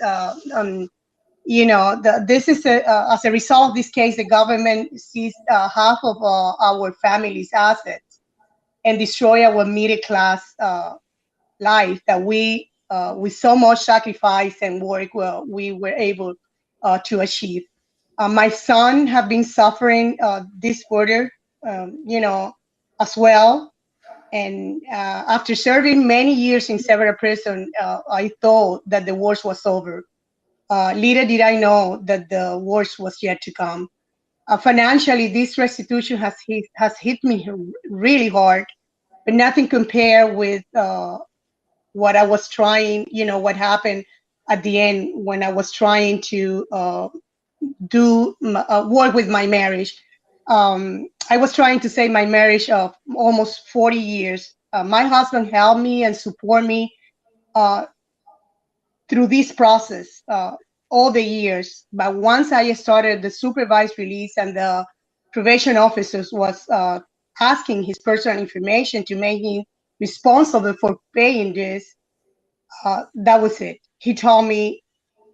[SPEAKER 6] this is as a result of this case, the government seized half of our family's assets and destroy our middle class life that we, with so much sacrifice and work, we were able to achieve. My son have been suffering this further, as well. And after serving many years in several prisons, I thought that the worst was over. Little did I know that the worst was yet to come. Financially, this restitution has hit me really hard, but nothing compared with what I was trying, what happened at the end when I was trying to work with my marriage. I was trying to save my marriage of almost 40 years. My husband helped me and support me through this process all the years. But once I started the supervised release and the probation officers was asking his personal information to make him responsible for paying this, that was it. He told me,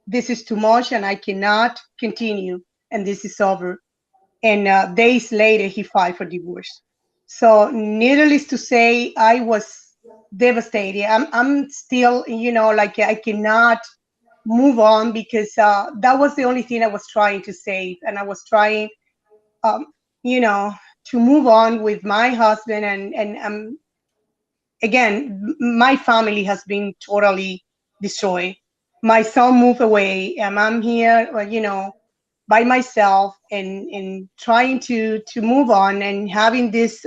[SPEAKER 6] this is too much and I cannot continue and this is over. And days later, he filed for divorce. So needless to say, I was devastated. I'm still, like I cannot move on because that was the only thing I was trying to save. And I was trying, to move on with my husband. And again, my family has been totally destroyed. My son moved away and I'm here, by myself and trying to move on, and having this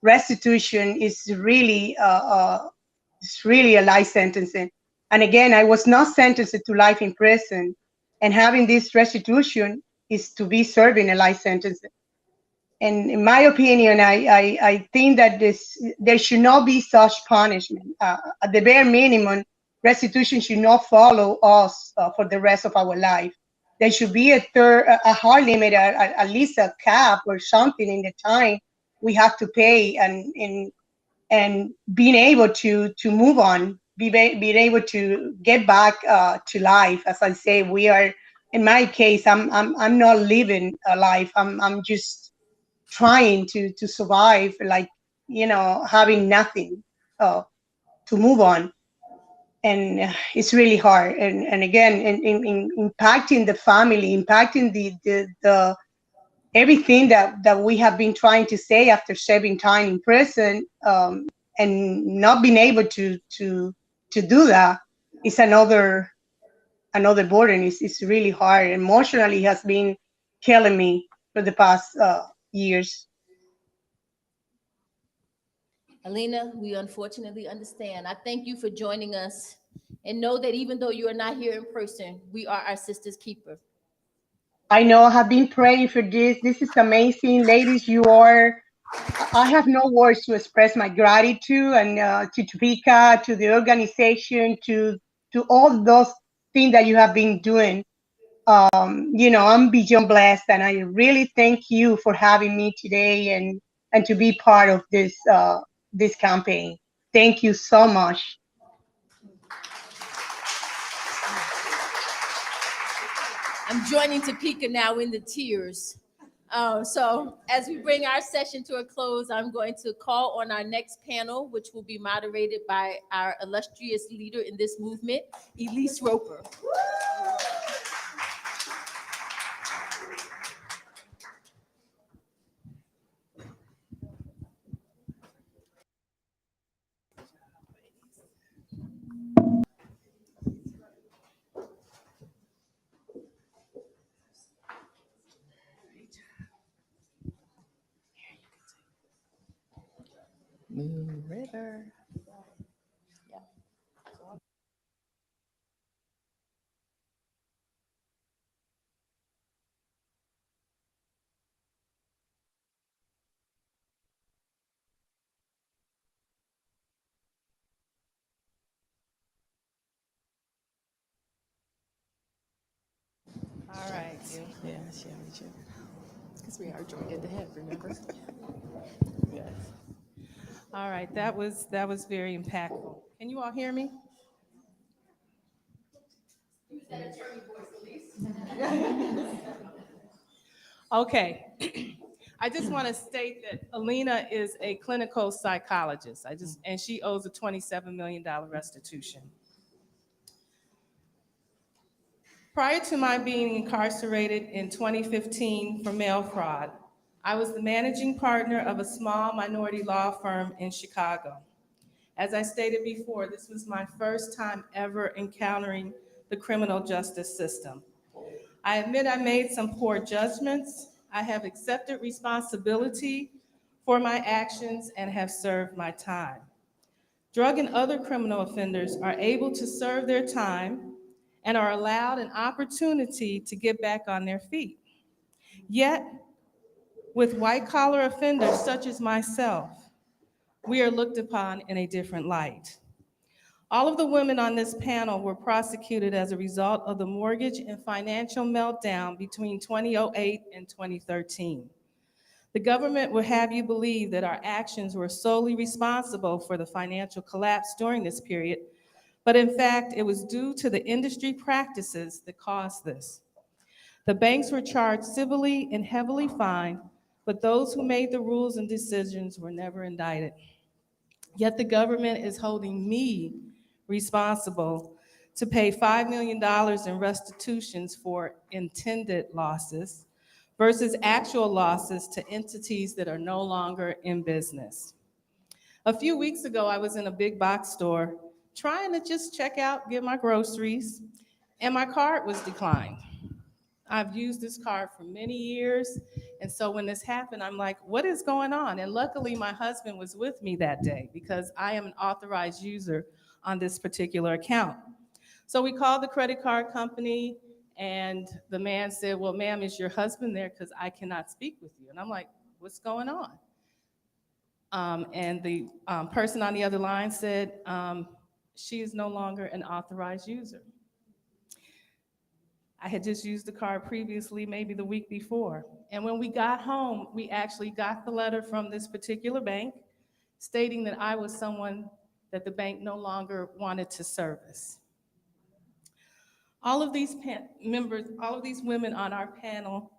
[SPEAKER 6] restitution is really it's really a life sentence. And again, I was not sentenced to life in prison, and having this restitution is to be serving a life sentence. And in my opinion, I think that there should not be such punishment. At the bare minimum, restitution should not follow us for the rest of our life. There should be a hard limit, at least a cap or something in the time we have to pay, and being able to move on, being able to get back to life. As I say, we are. In my case, I'm not living a life. I'm just trying to survive, like, having nothing to move on. And it's really hard. And again, in impacting the family, impacting the everything that we have been trying to say after serving time in prison, and not being able to do that is another burden. It's really hard. Emotionally, has been killing me for the past years.
[SPEAKER 18] Alina, we unfortunately understand. I thank you for joining us, and know that even though you are not here in person, we are our sister's keeper.
[SPEAKER 6] I know I have been praying for this. This is amazing. Ladies, I have no words to express my gratitude, and to Topeka, to the organization, to all those things that you have been doing. I'm beyond blessed, and I really thank you for having me today and to be part of this campaign. Thank you so much.
[SPEAKER 18] I'm joining Topeka now in the tears. So as we bring our session to a close, I'm going to call on our next panel, which will be moderated by our illustrious leader in this movement, Elise Roper.
[SPEAKER 3] Moon River. All right. Yeah, because we are joined at the hip, remember? Yes. All right, that was very impactful. Can you all hear me? Use that attorney voice, Elise. Okay. I just want to state that Alina is a clinical psychologist. And she owes a $27 million restitution. Prior to my being incarcerated in 2015 for mail fraud, I was the managing partner of a small minority law firm in Chicago. As I stated before, this was my first time ever encountering the criminal justice system. I admit I made some poor judgments. I have accepted responsibility for my actions and have served my time. Drug and other criminal offenders are able to serve their time and are allowed an opportunity to get back on their feet. Yet, with white-collar offenders such as myself, we are looked upon in a different light. All of the women on this panel were prosecuted as a result of the mortgage and financial meltdown between 2008 and 2013. The government will have you believe that our actions were solely responsible for the financial collapse during this period, but in fact, it was due to the industry practices that caused this. The banks were charged civilly and heavily fined, but those who made the rules and decisions were never indicted. Yet the government is holding me responsible to pay $5 million in restitutions for intended losses versus actual losses to entities that are no longer in business. A few weeks ago, I was in a big box store trying to just check out, get my groceries, and my card was declined. I've used this card for many years, and so when this happened, I'm like, what is going on? And luckily, my husband was with me that day because I am an authorized user on this particular account. So we called the credit card company, and the man said, well, ma'am, is your husband there? Because I cannot speak with you. And I'm like, what's going on? And the person on the other line said, she is no longer an authorized user. I had just used the card previously, maybe the week before. And when we got home, we actually got the letter from this particular bank stating that I was someone that the bank no longer wanted to service. All of these women on our panel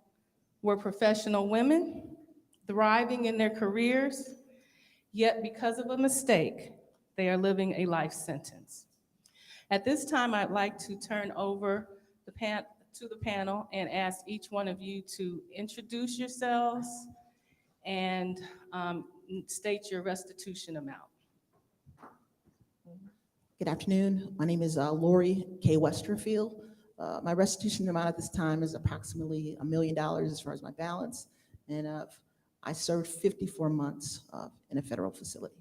[SPEAKER 3] were professional women, thriving in their careers, yet because of a mistake, they are living a life sentence. At this time, I'd like to turn over to the panel and ask each one of you to introduce yourselves and state your restitution amount.
[SPEAKER 5] Good afternoon. My name is Lori K. Westerfield. My restitution amount at this time is approximately $1 million as far as my balance, and I served 54 months in a federal facility.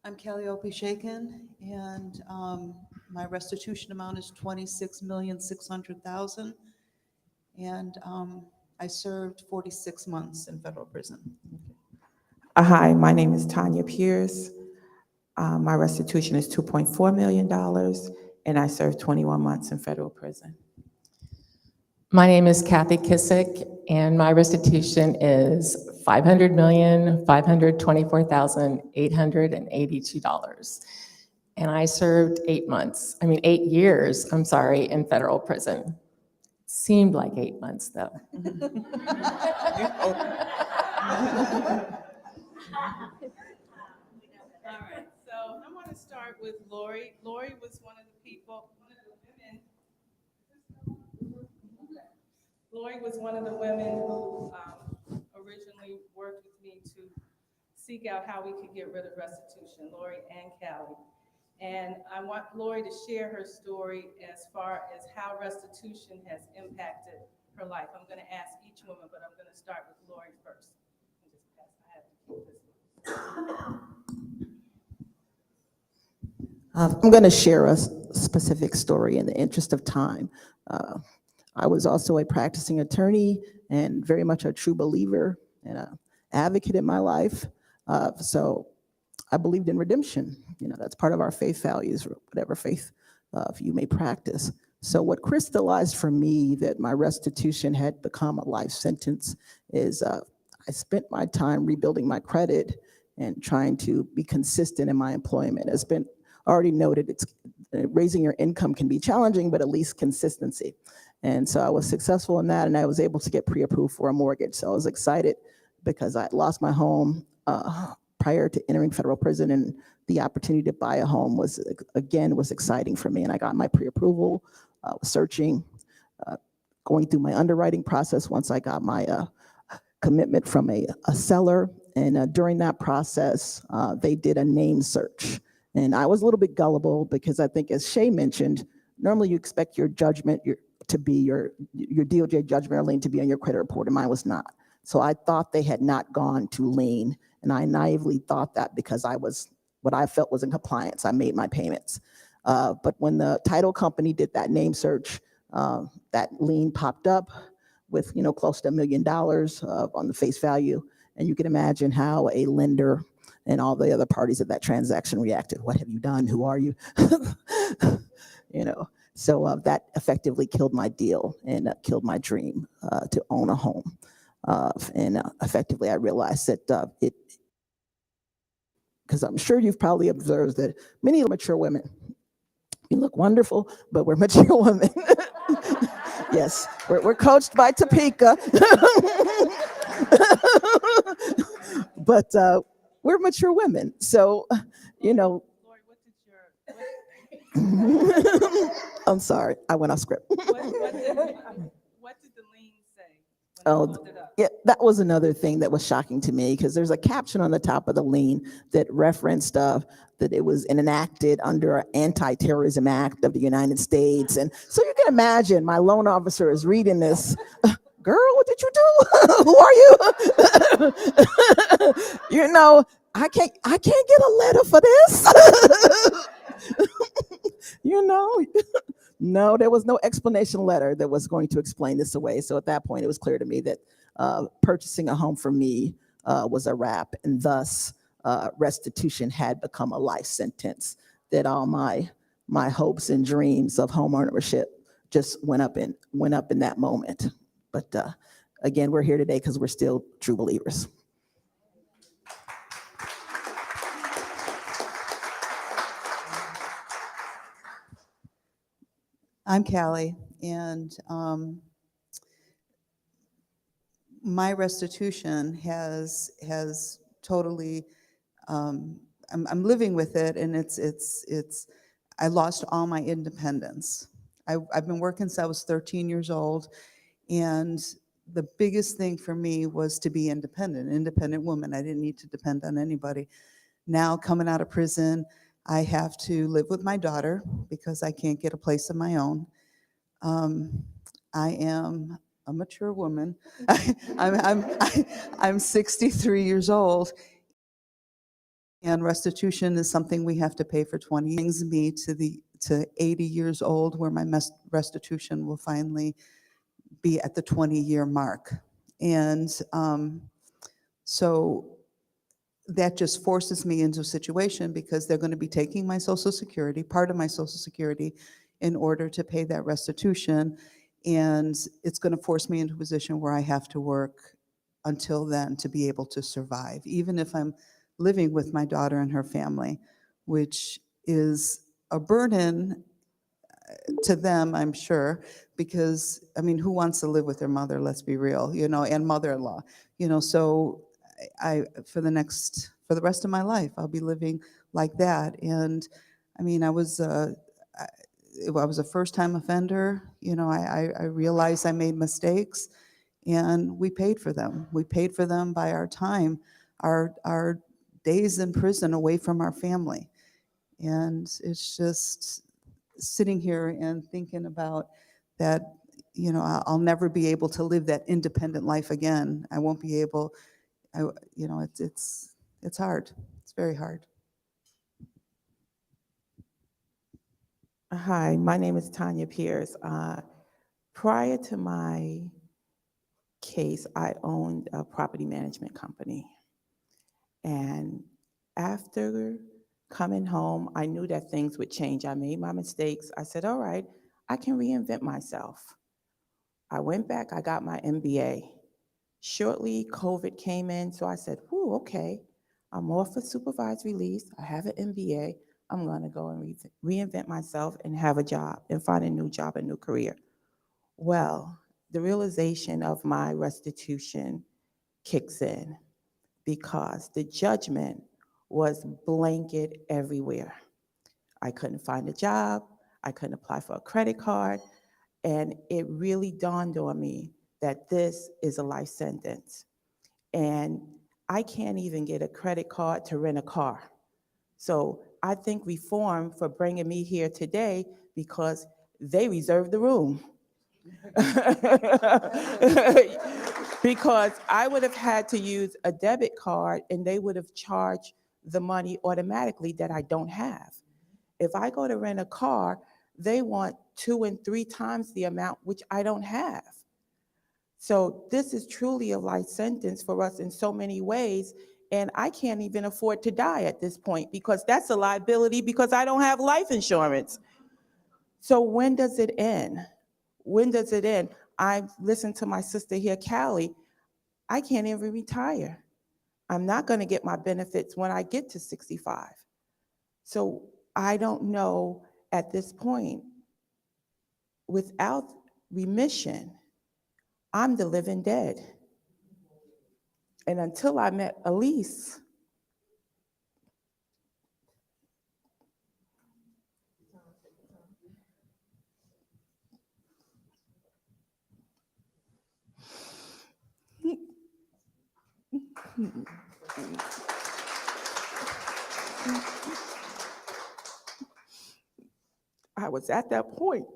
[SPEAKER 7] I'm Calliope Shaken, and my restitution amount is $26,600,000, and I served 46 months in federal prison.
[SPEAKER 20] Hi, my name is Tanya Pierce. My restitution is $2.4 million, and I served 21 months in federal prison.
[SPEAKER 12] My name is Kathy Kissick, and my restitution is $500,524,882. And I served 8 years, in federal prison. Seemed like 8 months, though.
[SPEAKER 3] All right, so I want to start with Lori. Lori was one of the women who originally worked with me to seek out how we could get rid of restitution, Lori and Callie. And I want Lori to share her story as far as how restitution has impacted her life. I'm going to ask each woman, but I'm going to start with Lori first.
[SPEAKER 5] I'm going to share a specific story in the interest of time. I was also a practicing attorney and very much a true believer and an advocate in my life. So I believed in redemption. That's part of our faith values, whatever faith you may practice. So what crystallized for me that my restitution had become a life sentence is I spent my time rebuilding my credit and trying to be consistent in my employment. It's been already noted, raising your income can be challenging, but at least consistency. And so I was successful in that, and I was able to get pre-approved for a mortgage. So I was excited because I had lost my home prior to entering federal prison, and the opportunity to buy a home was exciting for me. And I got my pre-approval, was searching, going through my underwriting process once I got my commitment from a seller. And during that process, they did a name search. And I was a little bit gullible because I think, as Shay mentioned, normally you expect your judgment to be your DOJ judgment or lien to be on your credit report, and mine was not. So I thought they had not gone to lien, and I naively thought that because I was what I felt was in compliance. I made my payments. But when the title company did that name search, that lien popped up with close to $1 million on the face value. And you can imagine how a lender and all the other parties of that transaction reacted. What have you done? Who are you? So that effectively killed my deal and killed my dream to own a home. And effectively, I realized that because I'm sure you've probably observed that many mature women, you look wonderful, but we're mature women. Yes, we're coached by Topeka. But we're mature women. So, I'm sorry, I went off script.
[SPEAKER 15] What did the lien say?
[SPEAKER 5] Oh, yeah, that was another thing that was shocking to me, because there's a caption on the top of the lien that referenced that it was enacted under an Anti-Terrorism Act of the United States. And so you can imagine my loan officer is reading this. Girl, what did you do? Who are you? I can't get a letter for this. No, there was no explanation letter that was going to explain this away. So at that point, it was clear to me that purchasing a home for me was a wrap, and thus restitution had become a life sentence. That all my hopes and dreams of home ownership just went up in that moment. But again, we're here today because we're still true believers.
[SPEAKER 7] I'm Callie, and my restitution has totally. I'm living with it, and it's. I lost all my independence. I've been working since I was 13 years old, and the biggest thing for me was to be independent woman. I didn't need to depend on anybody. Now, coming out of prison, I have to live with my daughter because I can't get a place of my own. I am a mature woman. I'm 63 years old, and restitution is something we have to pay for 20 years. Brings me to 80 years old, where my restitution will finally be at the 20-year mark. And so that just forces me into a situation, because they're going to be taking my Social Security, part of my Social Security, in order to pay that restitution. And it's going to force me into a position where I have to work until then to be able to survive, even if I'm living with my daughter and her family, which is a burden to them, I'm sure, because, I mean, who wants to live with their mother, let's be real, and mother-in-law, so for the rest of my life, I'll be living like that. And I mean, I was a first-time offender. I realized I made mistakes, and we paid for them. We paid for them by our time, our days in prison away from our family. And it's just sitting here and thinking about that, I'll never be able to live that independent life again. I won't be able. It's hard. It's very hard.
[SPEAKER 20] Hi, my name is Tanya Pierce. Prior to my case, I owned a property management company. And after coming home, I knew that things would change. I made my mistakes. I said, all right, I can reinvent myself. I went back, I got my MBA. Shortly, COVID came in, so I said, whew, okay, I'm off for supervised release. I have an MBA. I'm going to go and reinvent myself and have a job and find a new job, a new career. Well, the realization of my restitution kicks in because the judgment was blanket everywhere. I couldn't find a job. I couldn't apply for a credit card. And it really dawned on me that this is a life sentence. And I can't even get a credit card to rent a car. So I thank Reform for bringing me here today because they reserved the room. Because I would have had to use a debit card and they would have charged the money automatically that I don't have. If I go to rent a car, they want 2 and 3 times the amount, which I don't have. So this is truly a life sentence for us in so many ways. And I can't even afford to die at this point because that's a liability because I don't have life insurance. So when does it end? When does it end? I've listened to my sister here, Callie. I can't even retire. I'm not going to get my benefits when I get to 65. So I don't know at this point, without remission, I'm the living dead. And until I met Elise, I was at that point.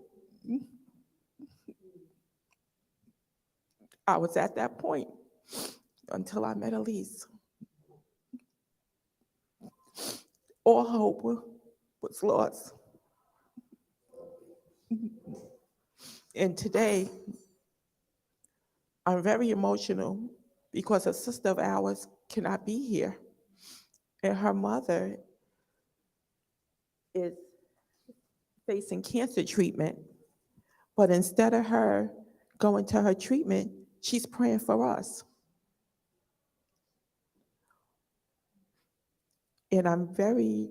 [SPEAKER 20] I was at that point until I met Elise. All hope was lost. And today, I'm very emotional because a sister of ours cannot be here. And her mother is facing cancer treatment. But instead of her going to her treatment, she's praying for us. And I'm very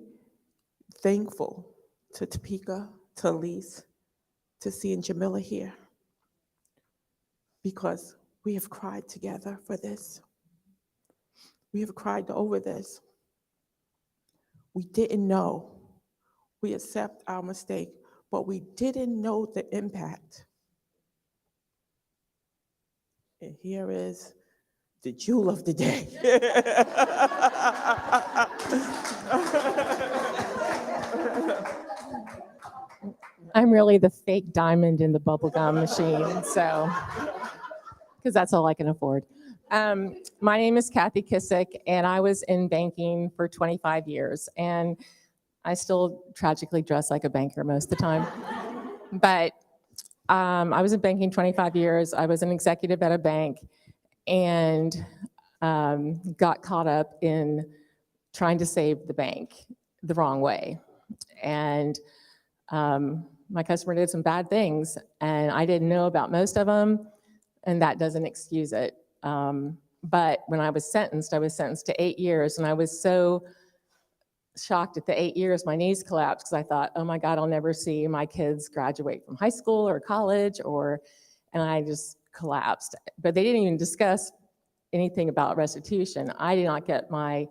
[SPEAKER 20] thankful to Topeka, to Elise, to seeing Jamila here, because we have cried together for this. We have cried over this. We didn't know. We accept our mistake, but we didn't know the impact. And here is the jewel of the day.
[SPEAKER 12] I'm really the fake diamond in the bubblegum machine, so, because that's all I can afford. My name is Kathy Kissick, and I was in banking for 25 years, and I still tragically dress like a banker most of the time. But I was in banking 25 years. I was an executive at a bank and got caught up in trying to save the bank the wrong way. And my customer did some bad things, and I didn't know about most of them, and that doesn't excuse it. But when I was sentenced to 8 years, and I was so shocked at the 8 years, my knees collapsed because I thought, oh my God, I'll never see my kids graduate from high school or college, and I just collapsed. But they didn't even discuss anything about restitution. I did not get my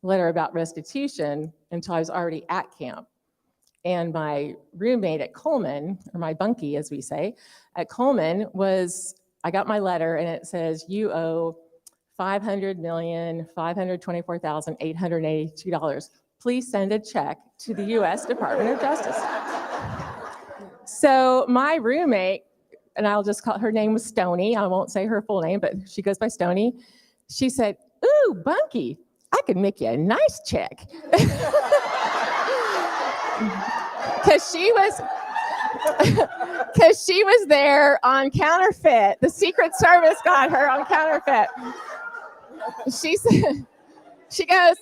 [SPEAKER 12] letter about restitution until I was already at camp. And my roommate at Coleman, or my bunkie, as we say, at Coleman I got my letter and it says, you owe $500,524,882. Please send a check to the U.S. Department of Justice. So my roommate, and I'll just call her name was Stony. I won't say her full name, but she goes by Stony. She said, ooh, Bunky, I could make you a nice check. Because she was there on counterfeit. The Secret Service got her on counterfeit. She goes,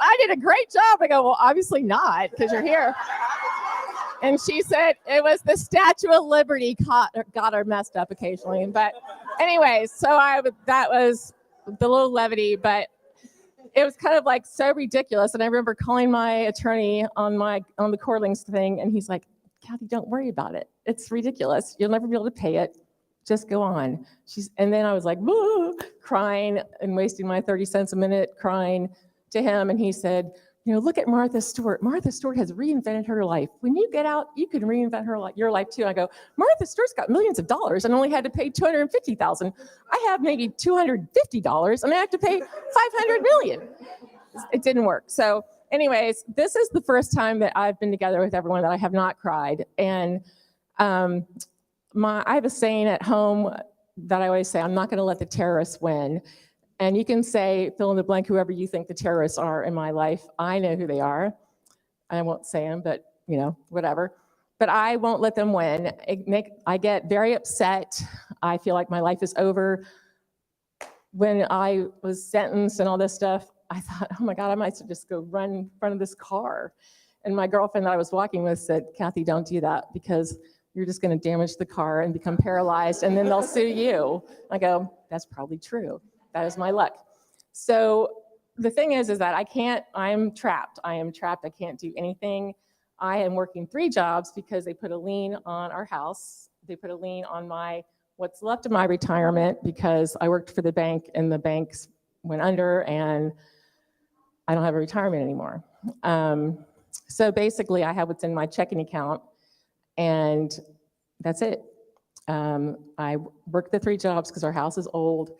[SPEAKER 12] I did a great job. I go, well, obviously not, because you're here. And she said it was the Statue of Liberty got her messed up occasionally. But anyways, so that was the little levity. But it was kind of like so ridiculous. And I remember calling my attorney on the Corlings thing, and he's like, Kathy, don't worry about it. It's ridiculous. You'll never be able to pay it. Just go on. And then I was like, crying and wasting my 30 cents a minute crying to him. And he said, look at Martha Stewart. Martha Stewart has reinvented her life. When you get out, you can reinvent your life too. I go, Martha Stewart's got millions of dollars and only had to pay $250,000. I have maybe $250 and I have to pay $500 million. It didn't work. So anyways, this is the first time that I've been together with everyone that I have not cried. And I have a saying at home that I always say, I'm not going to let the terrorists win. And you can say, fill in the blank, whoever you think the terrorists are in my life. I know who they are. I won't say them, but whatever. But I won't let them win. I get very upset. I feel like my life is over. When I was sentenced and all this stuff, I thought, oh my God, I might just go run in front of this car. And my girlfriend that I was walking with said, Kathy, don't do that because you're just going to damage the car and become paralyzed and then they'll sue you. I go, that's probably true. That is my luck. So the thing is that I'm trapped. I am trapped. I can't do anything. I am working 3 jobs because they put a lien on our house. They put a lien on what's left of my retirement because I worked for the bank and the banks went under and I don't have a retirement anymore. So basically I have what's in my checking account and that's it. I work the 3 jobs because our house is old.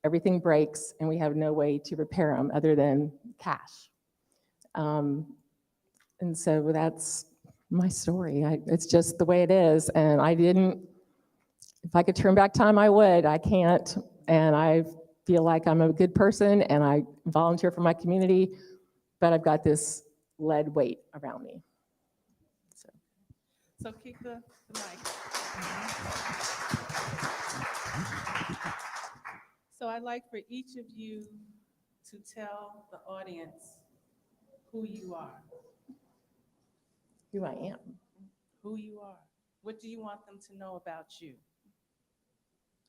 [SPEAKER 12] Everything breaks and we have no way to repair them other than cash. And so that's my story. It's just the way it is. And if I could turn back time, I would. I can't. And I feel like I'm a good person and I volunteer for my community, but I've got this lead weight around me.
[SPEAKER 15] So keep the mic. So I'd like for each of you to tell the audience who you are.
[SPEAKER 12] Who I am.
[SPEAKER 15] Who you are. What do you want them to know about you?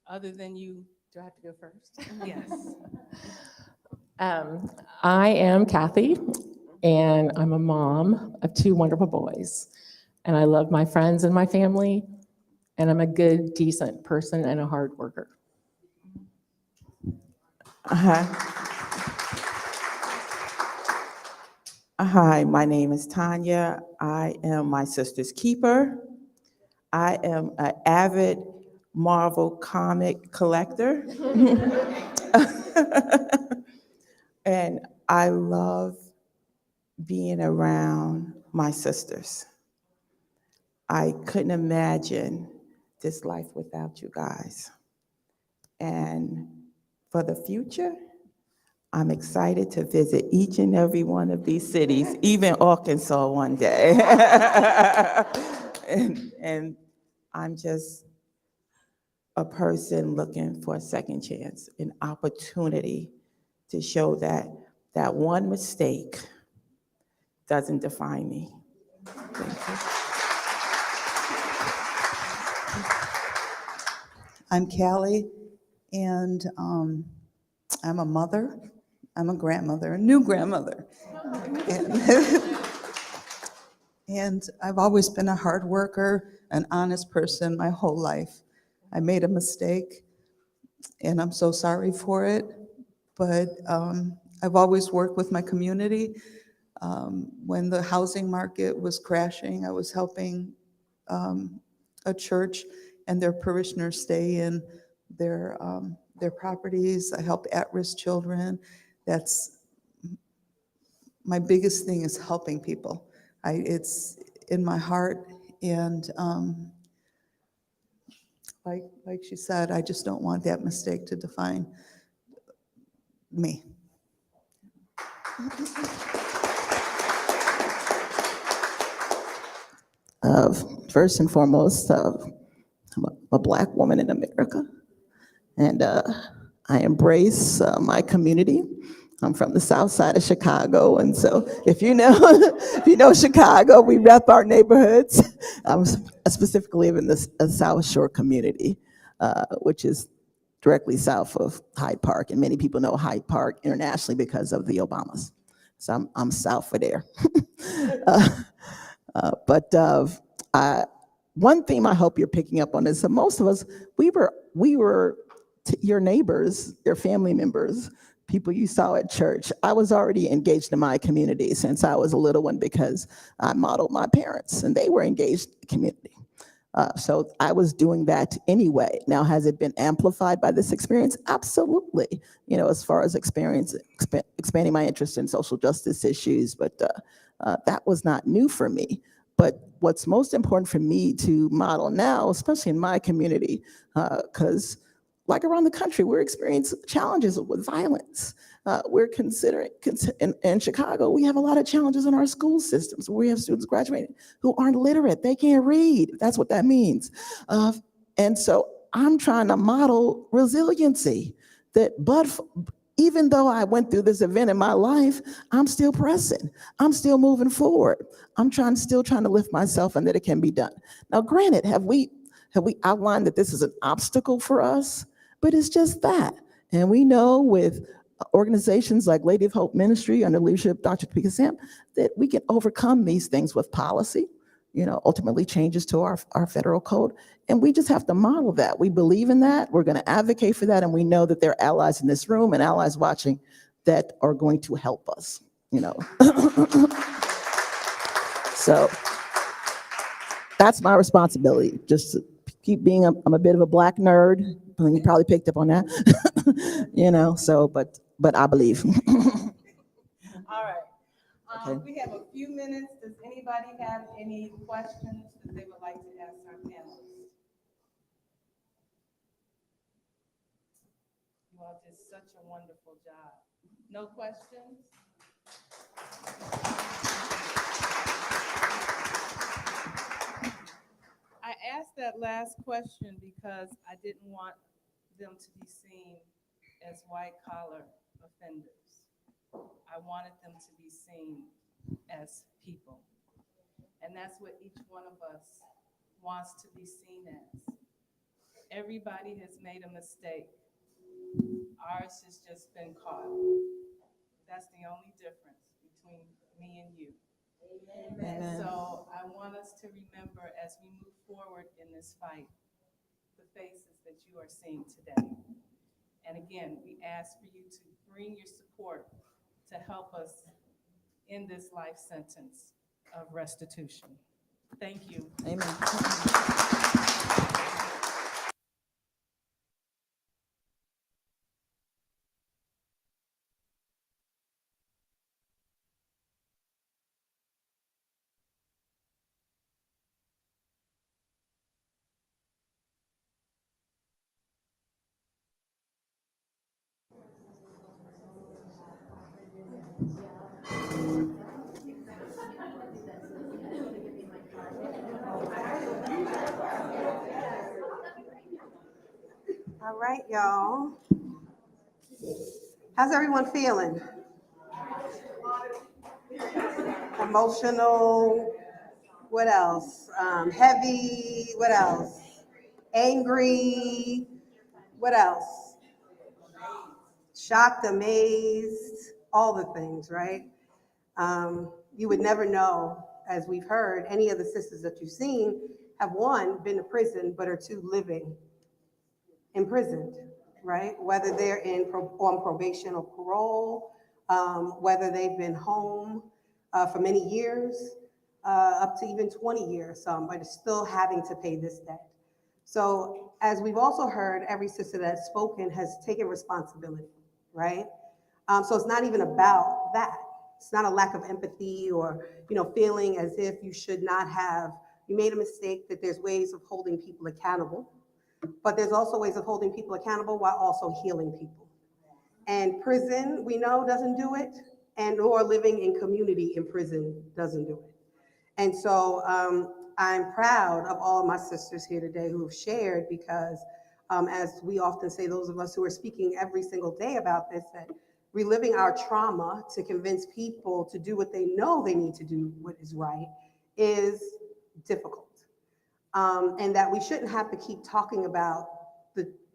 [SPEAKER 15] Other than you.
[SPEAKER 12] Do I have to go first?
[SPEAKER 15] Yes.
[SPEAKER 12] I am Kathy, and I'm a mom of 2 wonderful boys. And I love my friends and my family, and I'm a good, decent person and a hard worker.
[SPEAKER 20] Hi, my name is Tanya. I am my sister's keeper. I am an avid Marvel comic collector. And I love being around my sisters. I couldn't imagine this life without you guys. And for the future, I'm excited to visit each and every one of these cities, even Arkansas one day. and I'm just a person looking for a second chance, an opportunity to show that one mistake doesn't define me. Thank you.
[SPEAKER 7] I'm Callie, and I'm a mother. I'm a grandmother, a new grandmother. And I've always been a hard worker, an honest person my whole life. I made a mistake, and I'm so sorry for it, but I've always worked with my community. When the housing market was crashing, I was helping a church and their parishioners stay in their properties. I help at-risk children. That's my biggest thing, is helping people. It's in my heart, and like she said, I just don't want that mistake to define me.
[SPEAKER 5] First and foremost, I'm a Black woman in America, and I embrace my community. I'm from the South Side of Chicago, and so if you know Chicago, we rep our neighborhoods. I specifically live in the South Shore community, which is directly south of Hyde Park, and many people know Hyde Park internationally because of the Obamas. So I'm south of there. One theme I hope you're picking up on is that most of us, we were your neighbors, your family members, people you saw at church. I was already engaged in my community since I was a little one because I modeled my parents and they were engaged in the community. So I was doing that anyway. Now, has it been amplified by this experience? Absolutely. You know, as far as expanding my interest in social justice issues, but that was not new for me. But what's most important for me to model now, especially in my community, because like around the country, we're experiencing challenges with violence. We're considering, in Chicago, we have a lot of challenges in our school systems. We have students graduating who aren't literate. They can't read. That's what that means. And so I'm trying to model resiliency even though I went through this event in my life, I'm still pressing. I'm still moving forward. I'm still trying to lift myself and that it can be done. Now, granted, have we outlined that this is an obstacle for us? But it's just that. And we know with organizations like Ladies of Hope Ministry under leadership of Dr. Topeka Sam, that we can overcome these things with policy, you know, ultimately changes to our federal code. And we just have to model that. We believe in that. We're going to advocate for that. And we know that there are allies in this room and allies watching that are going to help us, you know. So that's my responsibility, just to keep being, I'm a bit of a black nerd. You probably picked up on that, you know, so, but I believe.
[SPEAKER 15] All right. We have a few minutes. Does anybody have any questions that they would like to ask our panelists? You all did such a wonderful job. No questions? I asked that last question because I didn't want them to be seen as white-collar offenders. I wanted them to be seen as people. And that's what each one of us wants to be seen as. Everybody has made a mistake. Ours has just been caught. That's the only difference between me and you. Amen. And so I want us to remember as we move forward in this fight, the faces that you are seeing today. And again, we ask for you to bring your support to help us in this life sentence of restitution. Thank you.
[SPEAKER 5] Amen.
[SPEAKER 2] All right, y'all. How's everyone feeling? Emotional, what else? Heavy, what else? Angry, what else? Shocked, amazed, all the things, right? You would never know, as we've heard, any of the sisters that you've seen have, one, been to prison, but are two, living imprisoned, right? Whether they're on probation or parole, whether they've been home for many years, up to even 20 years, some, but still having to pay this debt. So as we've also heard, every sister that's spoken has taken responsibility, right? So it's not even about that. It's not a lack of empathy or, you know, feeling as if you should not have, you made a mistake, that there's ways of holding people accountable, but there's also ways of holding people accountable while also healing people. And prison, we know, doesn't do it, and or living in community in prison doesn't do it. And so I'm proud of all of my sisters here today who have shared, because as we often say, those of us who are speaking every single day about this, that reliving our trauma to convince people to do what they know they need to do, what is right, is difficult. And that we shouldn't have to keep talking about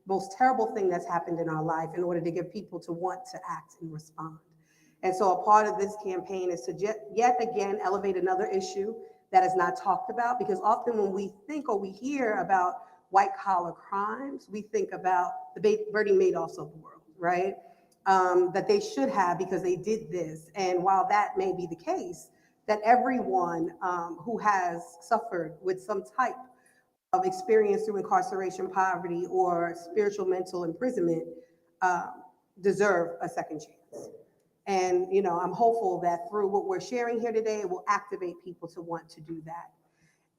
[SPEAKER 2] most terrible thing that's happened in our life in order to get people to want to act and respond. And so a part of this campaign is to yet again elevate another issue that is not talked about, because often when we think or we hear about white collar crimes, we think about the Bernie Madoffs of the world, right? That they should have because they did this. And while that may be the case, that everyone who has suffered with some type of experience through incarceration, poverty, or spiritual mental imprisonment deserve a second chance. And I'm hopeful that through what we're sharing here today, it will activate people to want to do that.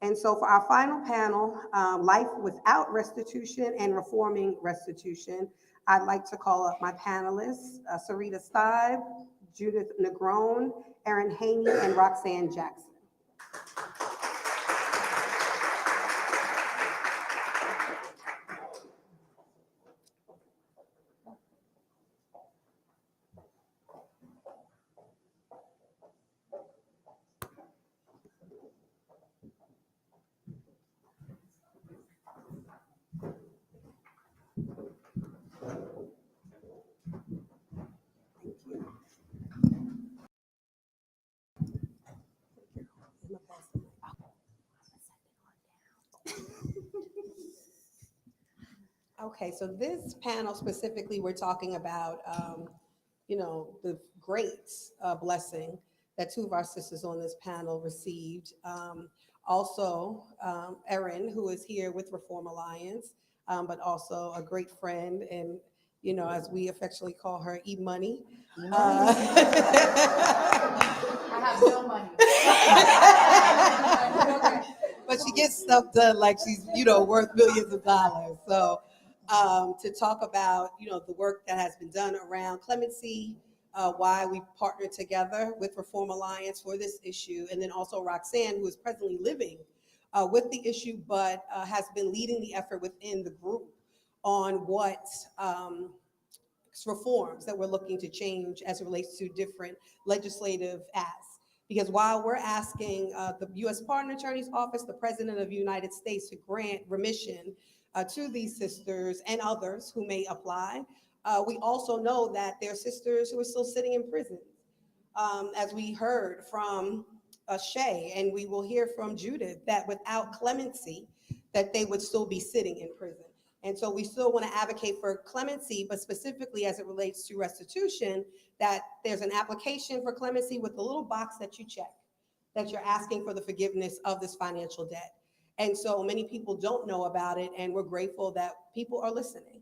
[SPEAKER 2] And so for our final panel, Life Without Restitution and Reforming Restitution, I'd like to call up my panelists, Sarita Stibe, Judith Negron, Erin Haney, and Roxanne Jackson. Okay, so this panel specifically, we're talking about, the great blessing that two of our sisters on this panel received. Also, Erin, who is here with Reform Alliance, but also a great friend, and as we affectionately call her, E-Money.
[SPEAKER 8] I have no money.
[SPEAKER 2] But she gets stuff done like she's, worth millions of dollars. So to talk about, the work that has been done around clemency, why we partnered together with Reform Alliance for this issue, and then also Roxanne, who is presently living with the issue, but has been leading the effort within the group on what reforms that we're looking to change as it relates to different legislative asks. Because while we're asking the U.S. Pardon Attorney's Office, the President of the United States to grant remission to these sisters and others who may apply, we also know that there are sisters who are still sitting in prison. As we heard from Shay, and we will hear from Judith, that without clemency, that they would still be sitting in prison. And so we still want to advocate for clemency, but specifically as it relates to restitution, that there's an application for clemency with the little box that you check, that you're asking for the forgiveness of this financial debt. And so many people don't know about it, and we're grateful that people are listening.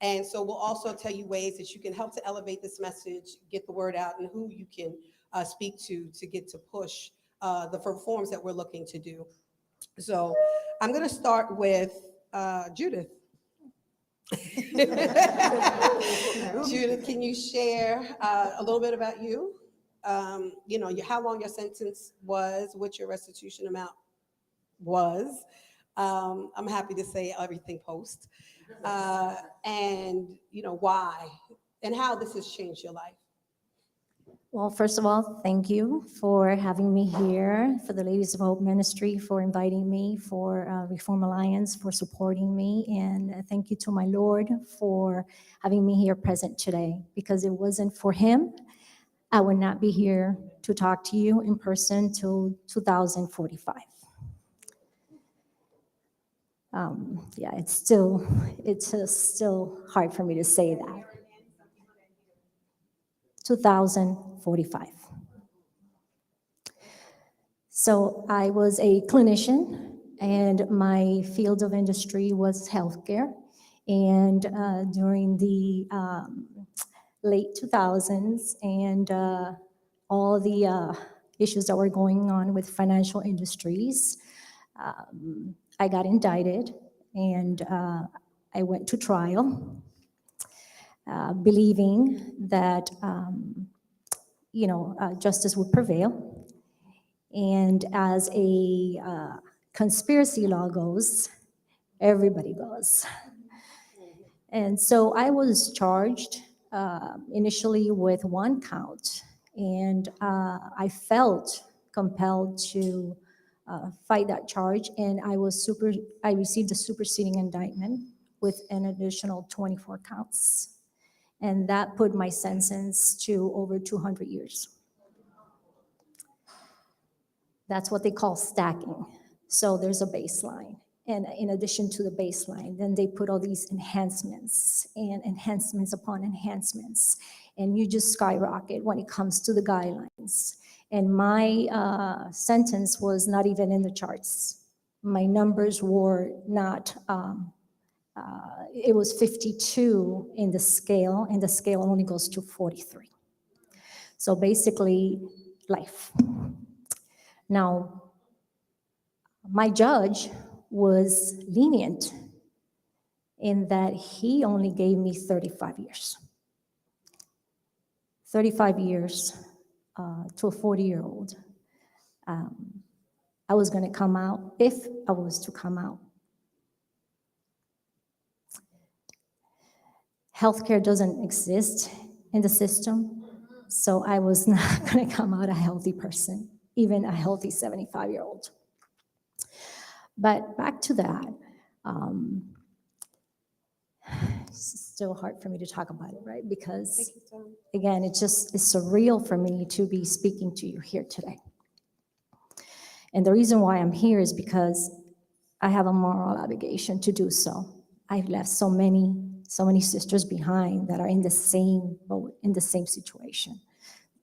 [SPEAKER 2] And so we'll also tell you ways that you can help to elevate this message, get the word out, and who you can speak to get to push the reforms that we're looking to do. So I'm going to start with Judith. Judith, can you share a little bit about you? How long your sentence was, what your restitution amount was. I'm happy to say everything post. And why and how this has changed your life.
[SPEAKER 9] Well, first of all, thank you for having me here, for the Ladies of Hope Ministry, for inviting me, for Reform Alliance, for supporting me, and thank you to my Lord for having me here present today, because it wasn't for him, I would not be here to talk to you in person till 2045. It's still hard for me to say that. 2045. So I was a clinician, and my field of industry was healthcare. And during the late 2000s and all the issues that were going on with financial industries, I got indicted, and I went to trial, believing that justice would prevail. And as a conspiracy law goes, everybody goes. And so I was charged initially with one count, and I felt compelled to fight that charge, and I received a superseding indictment, with an additional 24 counts. And that put my sentence to over 200 years. That's what they call stacking. So there's a baseline. And in addition to the baseline, then they put all these enhancements and enhancements upon enhancements. And you just skyrocket when it comes to the guidelines. And my sentence was not even in the charts. My numbers were not, it was 52 in the scale, and the scale only goes to 43. So basically, life. Now, my judge was lenient in that he only gave me 35 years. 35 years to a 40-year-old. I was going to come out, if I was to come out. Healthcare doesn't exist in the system, so I was not going to come out a healthy person, even a healthy 75-year-old. But back to that, it's still hard for me to talk about it, right? Because, again, it's surreal for me to be speaking to you here today. And the reason why I'm here is because I have a moral obligation to do so. I've left so many sisters behind that are in the same boat, in the same situation.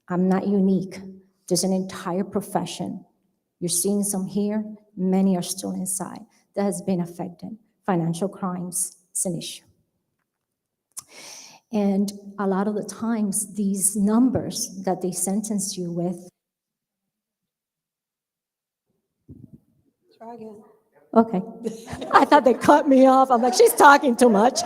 [SPEAKER 9] I'm not unique. There's an entire profession. You're seeing some here, many are still inside, that has been affected. Financial crimes is an issue. And a lot of the times, these numbers that they sentence you with.
[SPEAKER 2] Try again.
[SPEAKER 9] Okay. I thought they cut me off. I'm like, she's talking too much.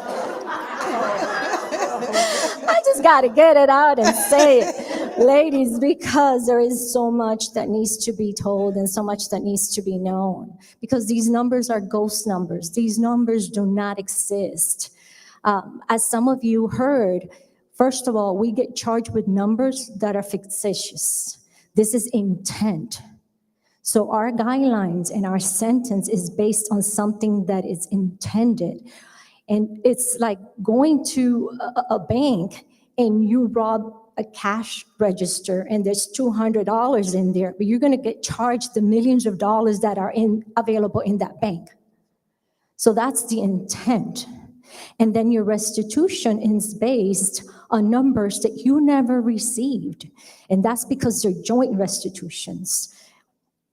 [SPEAKER 9] I just got to get it out and say it, ladies, because there is so much that needs to be told and so much that needs to be known. Because these numbers are ghost numbers. These numbers do not exist. As some of you heard, first of all, we get charged with numbers that are fictitious. This is intent. So our guidelines and our sentence is based on something that is intended. And it's like going to a bank and you rob a cash register and there's $200 in there, but you're going to get charged the millions of dollars that are available in that bank. So that's the intent. And then your restitution is based on numbers that you never received. And that's because they're joint restitutions.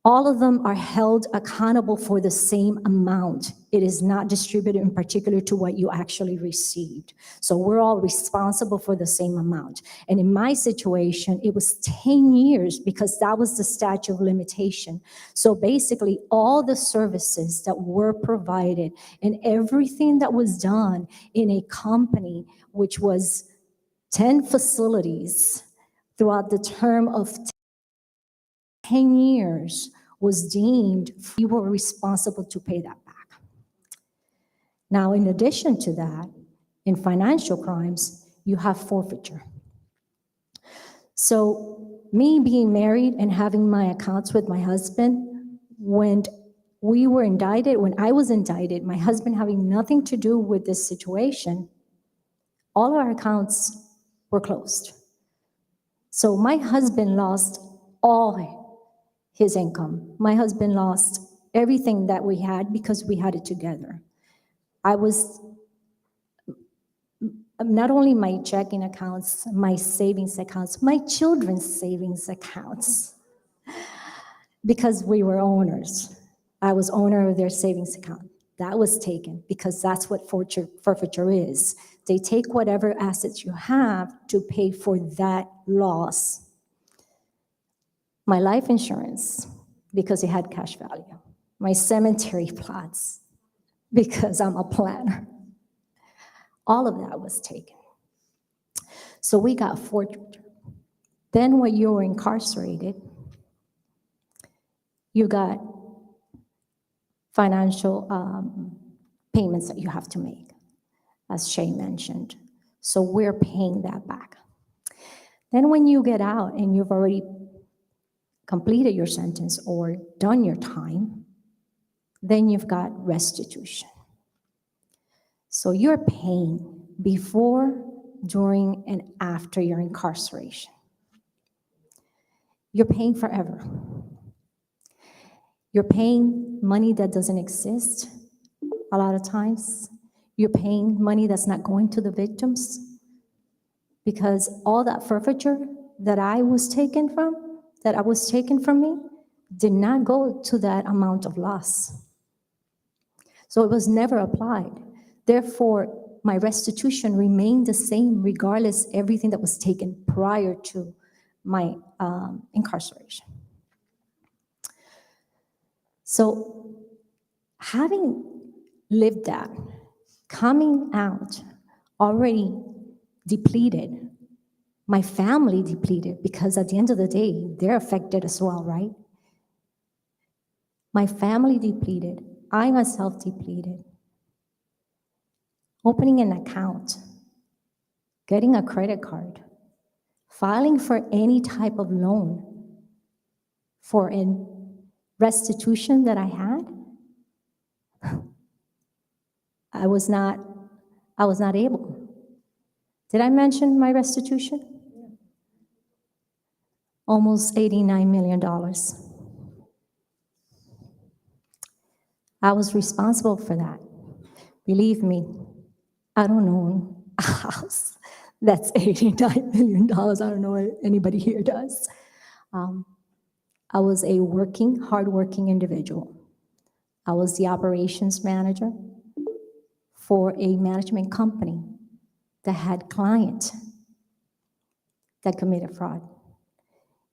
[SPEAKER 9] All of them are held accountable for the same amount. It is not distributed in particular to what you actually received. So we're all responsible for the same amount. And in my situation, it was 10 years because that was the statute of limitation. So basically, all the services that were provided and everything that was done in a company, which was 10 facilities throughout the term of 10 years, was deemed you were responsible to pay that back. Now, in addition to that, in financial crimes, you have forfeiture. So me being married and having my accounts with my husband, when we were indicted, when I was indicted, my husband having nothing to do with this situation, all our accounts were closed. So my husband lost all his income. My husband lost everything that we had because we had it together. I was, not only my checking accounts, my savings accounts, my children's savings accounts, because we were owners. I was owner of their savings account. That was taken because that's what forfeiture is. They take whatever assets you have to pay for that loss. My life insurance, because it had cash value. My cemetery plots, because I'm a planner. All of that was taken. So we got forfeiture. Then when you were incarcerated, you got financial payments that you have to make, as Shay mentioned. So we're paying that back. Then when you get out and you've already completed your sentence or done your time, then you've got restitution. So you're paying before, during, and after your incarceration. You're paying forever. You're paying money that doesn't exist a lot of times. You're paying money that's not going to the victims, because all that forfeiture that was taken from me, did not go to that amount of loss. So it was never applied. Therefore, my restitution remained the same regardless everything that was taken prior to my incarceration. So having lived that, coming out already depleted, my family depleted, because at the end of the day, they're affected as well, right? My family depleted, I myself depleted. Opening an account, getting a credit card, filing for any type of loan for a restitution that I had, I was not able. Did I mention my restitution? Almost $89 million. I was responsible for that. Believe me, I don't own a house that's $89 million. I don't know if anybody here does. I was a hardworking individual. I was the operations manager for a management company that had clients that committed fraud.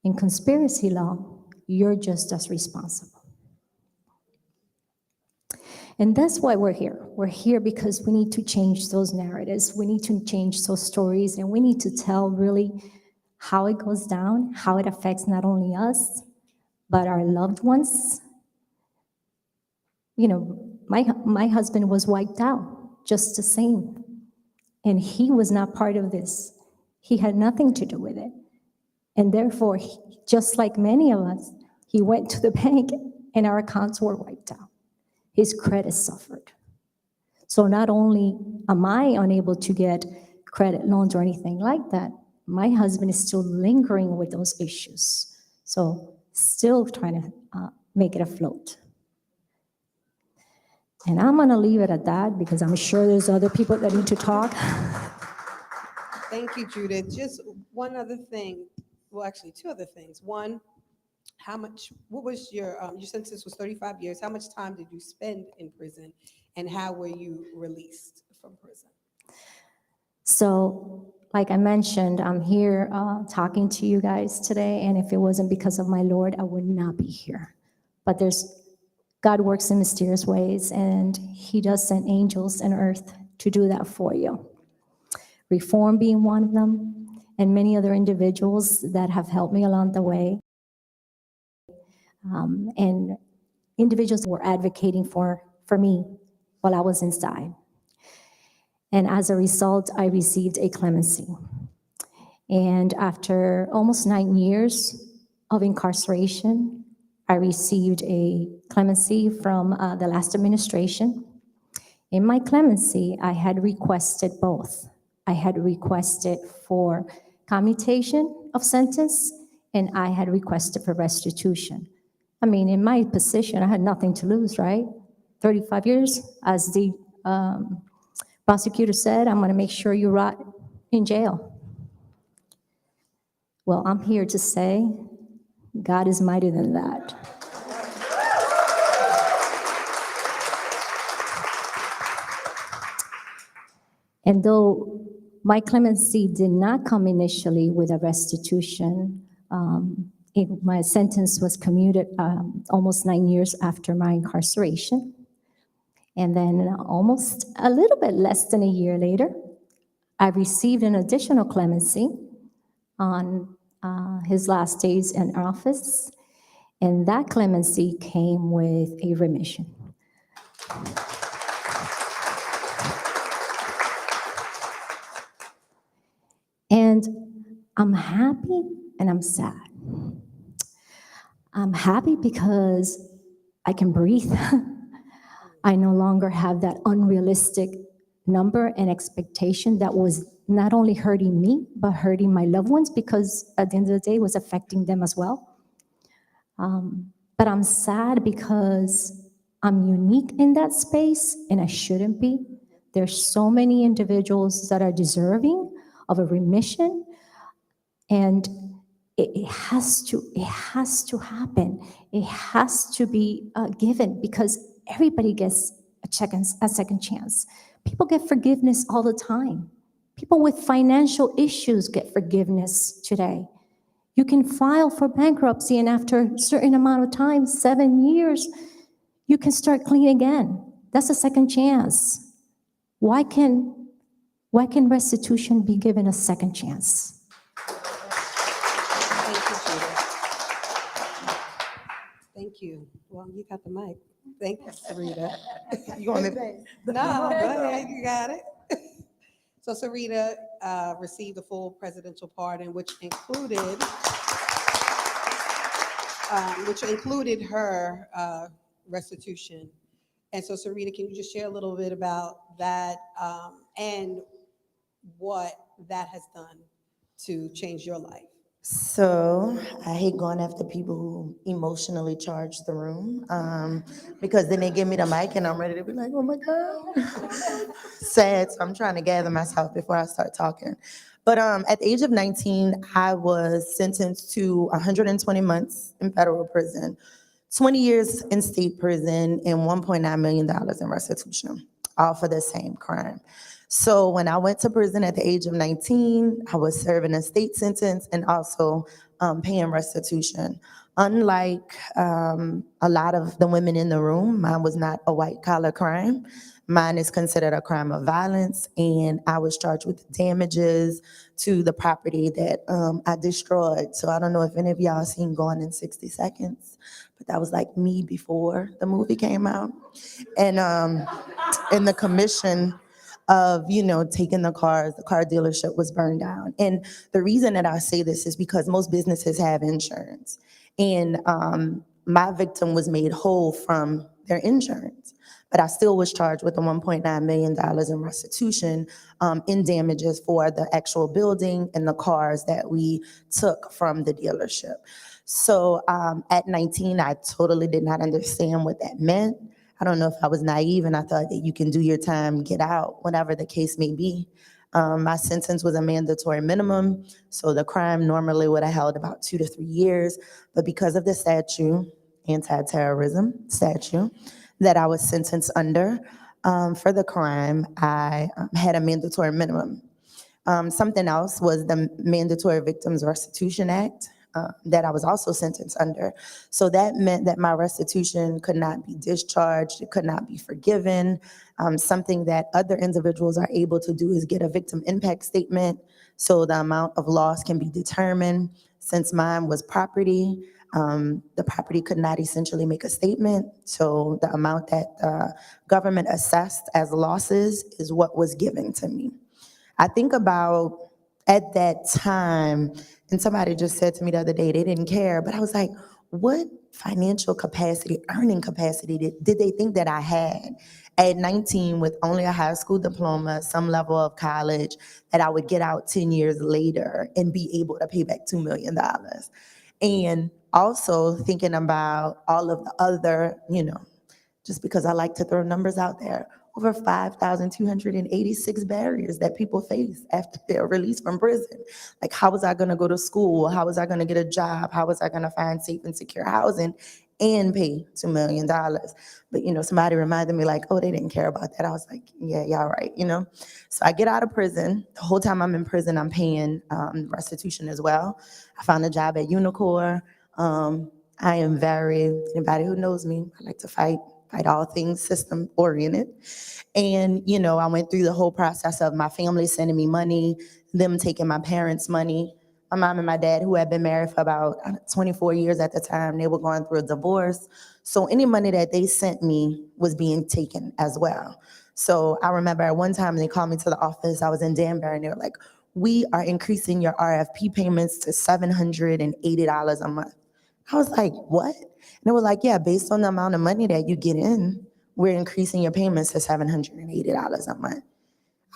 [SPEAKER 9] In conspiracy law, you're just as responsible. And that's why we're here. We're here because we need to change those narratives. We need to change those stories, and we need to tell really how it goes down, how it affects not only us, but our loved ones. You know, my husband was wiped out just the same, and he was not part of this. He had nothing to do with it. And therefore, just like many of us, he went to the bank and our accounts were wiped out. His credit suffered. So not only am I unable to get credit loans or anything like that, my husband is still lingering with those issues. So still trying to make it afloat. And I'm gonna leave it at that because I'm sure there's other people that need to talk.
[SPEAKER 2] Thank you, Judith. Just one other thing, well, actually two other things. One, what was your sentence was 35 years. How much time did you spend in prison, and how were you released from prison?
[SPEAKER 9] So, like I mentioned, I'm here talking to you guys today, and if it wasn't because of my Lord, I would not be here. But God works in mysterious ways, and He does send angels on earth to do that for you. Reform being one of them, and many other individuals that have helped me along the way. And individuals were advocating for me while I was inside. And as a result, I received a clemency. And after almost 9 years of incarceration, I received a clemency from the last administration. In my clemency, I had requested both. I had requested for commutation of sentence, and I had requested for restitution. I mean, in my position, I had nothing to lose, right? 35 years, as the prosecutor said, I'm gonna make sure you rot in jail. Well, I'm here to say, God is mightier than that. And though my clemency did not come initially with a restitution, my sentence was commuted almost 9 years after my incarceration. And then almost a little bit less than a year later, I received an additional clemency on his last days in office. And that clemency came with a remission. And I'm happy and I'm sad. I'm happy because I can breathe. I no longer have that unrealistic number and expectation that was not only hurting me, but hurting my loved ones, because at the end of the day, it was affecting them as well. But I'm sad because I'm unique in that space, and I shouldn't be. There's so many individuals that are deserving of a remission, and it has to happen. It has to be given, because everybody gets a second chance. People get forgiveness all the time. People with financial issues get forgiveness today. You can file for bankruptcy, and after a certain amount of time, 7 years, you can start clean again. That's a second chance. Why can restitution be given a second chance?
[SPEAKER 2] Thank you, Sarita. Thank you. Well, you got the mic. Thank you, Sarita.
[SPEAKER 10] You want me?
[SPEAKER 2] No, go ahead, you got it. So Sarita received a full presidential pardon, which included her restitution. And so Sarita, can you just share a little bit about that and what that has done to change your life?
[SPEAKER 4] So I hate going after people who emotionally charge the room, because then they give me the mic and I'm ready to be like, oh my God. Sad, so I'm trying to gather myself before I start talking. But at the age of 19, I was sentenced to 120 months in federal prison, 20 years in state prison, and $1.9 million in restitution, all for the same crime. So when I went to prison at the age of 19, I was serving a state sentence and also paying restitution. Unlike a lot of the women in the room, mine was not a white collar crime. Mine is considered a crime of violence, and I was charged with damages to the property that I destroyed. So I don't know if any of y'all seen Gone in 60 Seconds, but that was like me before the movie came out. And in the commission of, taking the car dealership was burned down. And the reason that I say this is because most businesses have insurance. And my victim was made whole from their insurance. But I still was charged with the $1.9 million in restitution in damages for the actual building and the cars that we took from the dealership. So at 19, I totally did not understand what that meant. I don't know if I was naive and I thought that you can do your time, get out, whatever the case may be. My sentence was a mandatory minimum, so the crime normally would have held about 2 to 3 years. But because of the statute, anti-terrorism statute, that I was sentenced under for the crime, I had a mandatory minimum. Something else was the Mandatory Victims Restitution Act that I was also sentenced under. So that meant that my restitution could not be discharged, it could not be forgiven. Something that other individuals are able to do is get a victim impact statement, so the amount of loss can be determined. Since mine was property, the property could not essentially make a statement, so the amount that the government assessed as losses is what was given to me. I think about at that time, and somebody just said to me the other day, they didn't care, but I was like, what financial capacity, earning capacity did they think that I had at 19 with only a high school diploma, some level of college, that I would get out 10 years later and be able to pay back $2 million? And also thinking about all of the other, just because I like to throw numbers out there, over 5,286 barriers that people face after they're released from prison. Like, how was I gonna go to school? How was I gonna get a job? How was I gonna find safe and secure housing and pay $2 million? But, somebody reminded me like, oh, they didn't care about that. I was like, yeah, y'all right, So I get out of prison. The whole time I'm in prison, I'm paying restitution as well. I found a job at Unicor. I am anybody who knows me, I like to fight all things system oriented. And, I went through the whole process of my family sending me money, them taking my parents' money. My mom and my dad, who had been married for about 24 years at the time, they were going through a divorce. So any money that they sent me was being taken as well. So I remember at one time they called me to the office, I was in Danbury, and they were like, we are increasing your RFP payments to $780 a month. I was like, what? And they were like, yeah, based on the amount of money that you get in, we're increasing your payments to $780 a month.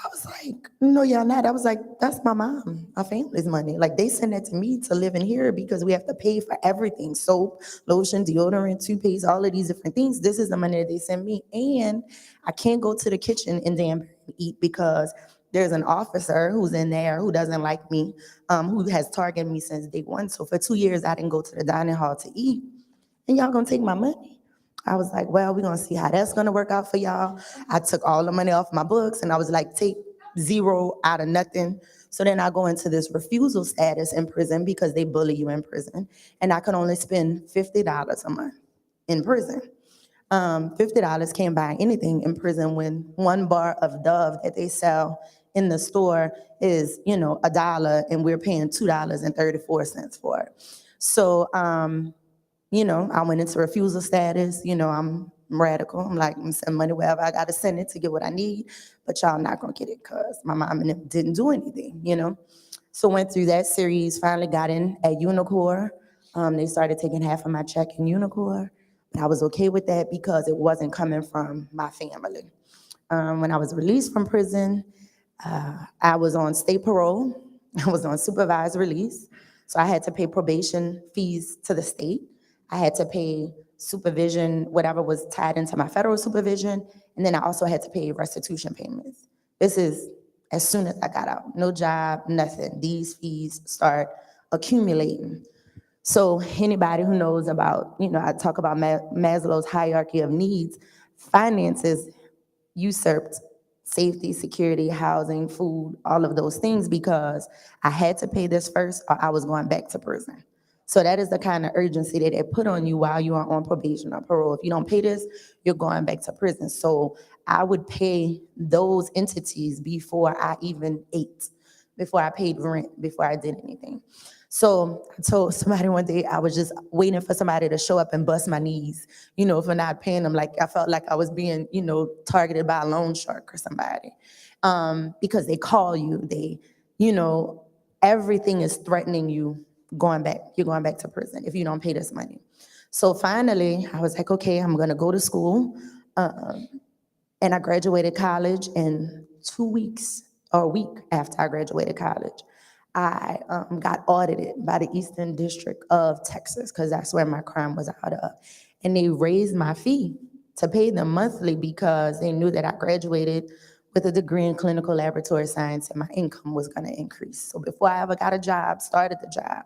[SPEAKER 4] I was like, no, y'all not. I was like, that's my mom, our family's money. Like, they send that to me to live in here because we have to pay for everything: soap, lotion, deodorant, toothpaste, all of these different things. This is the money that they send me. And I can't go to the kitchen in Danbury and eat because there's an officer who's in there who doesn't like me, who has targeted me since day one. So for 2 years, I didn't go to the dining hall to eat. And y'all gonna take my money? I was like, well, we're gonna see how that's gonna work out for y'all. I took all the money off my books and I was like, take zero out of nothing. So then I go into this refusal status in prison because they bully you in prison. And I could only spend $50 a month in prison. $50 can't buy anything in prison when one bar of Dove that they sell in the store is, $1 and we're paying $2.34 for it. So, I went into refusal status. I'm radical. I'm like, I'm sending money wherever I got to send it to get what I need, but y'all not going to get it because my mom and them didn't do anything. So went through that series, finally got in at Unicor. They started taking half of my check in Unicor, but I was okay with that because it wasn't coming from my family. When I was released from prison, I was on state parole. I was on supervised release. So I had to pay probation fees to the state. I had to pay supervision, whatever was tied into my federal supervision. And then I also had to pay restitution payments. This is as soon as I got out. No job, nothing. These fees start accumulating. So anybody who knows about, I talk about Maslow's hierarchy of needs, finances usurped safety, security, housing, food, all of those things because I had to pay this first or I was going back to prison. So that is the kind of urgency that they put on you while you are on probation or parole. If you don't pay this, you're going back to prison. So I would pay those entities before I even ate, before I paid rent, before I did anything. So I told somebody one day I was just waiting for somebody to show up and bust my knees, for not paying them. Like I felt like I was being, targeted by a loan shark or somebody. Because they call you, everything is threatening you going back. You're going back to prison if you don't pay this money. So finally, I was like, okay, I'm gonna go to school. And I graduated college in 2 weeks or a week after I graduated college. I got audited by the Eastern District of Texas because that's where my crime was out of. And they raised my fee to pay them monthly because they knew that I graduated with a degree in clinical laboratory science and my income was going to increase. So before I ever got a job, started the job,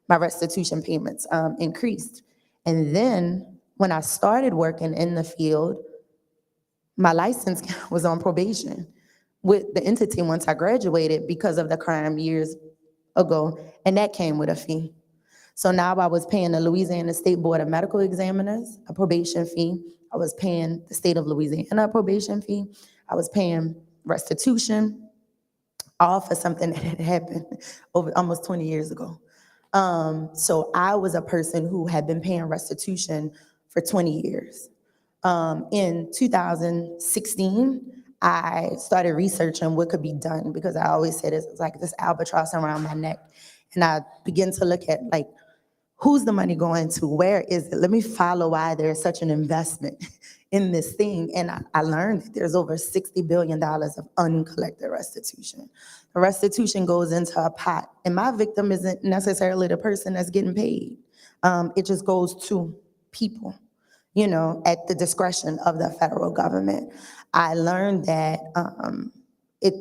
[SPEAKER 4] my restitution payments increased. And then when I started working in the field, my license was on probation with the entity once I graduated because of the crime years ago, and that came with a fee. So now I was paying the Louisiana State Board of Medical Examiners a probation fee. I was paying the state of Louisiana a probation fee. I was paying restitution, all for something that had happened over almost 20 years ago. So I was a person who had been paying restitution for 20 years. In 2016, I started researching what could be done because I always said it's like this albatross around my neck. And I began to look at who's the money going to? Where is it? Let me follow why there's such an investment in this thing. And I learned that there's over $60 billion of uncollected restitution. The restitution goes into a pot, and my victim isn't necessarily the person that's getting paid. It just goes to people, at the discretion of the federal government. I learned that it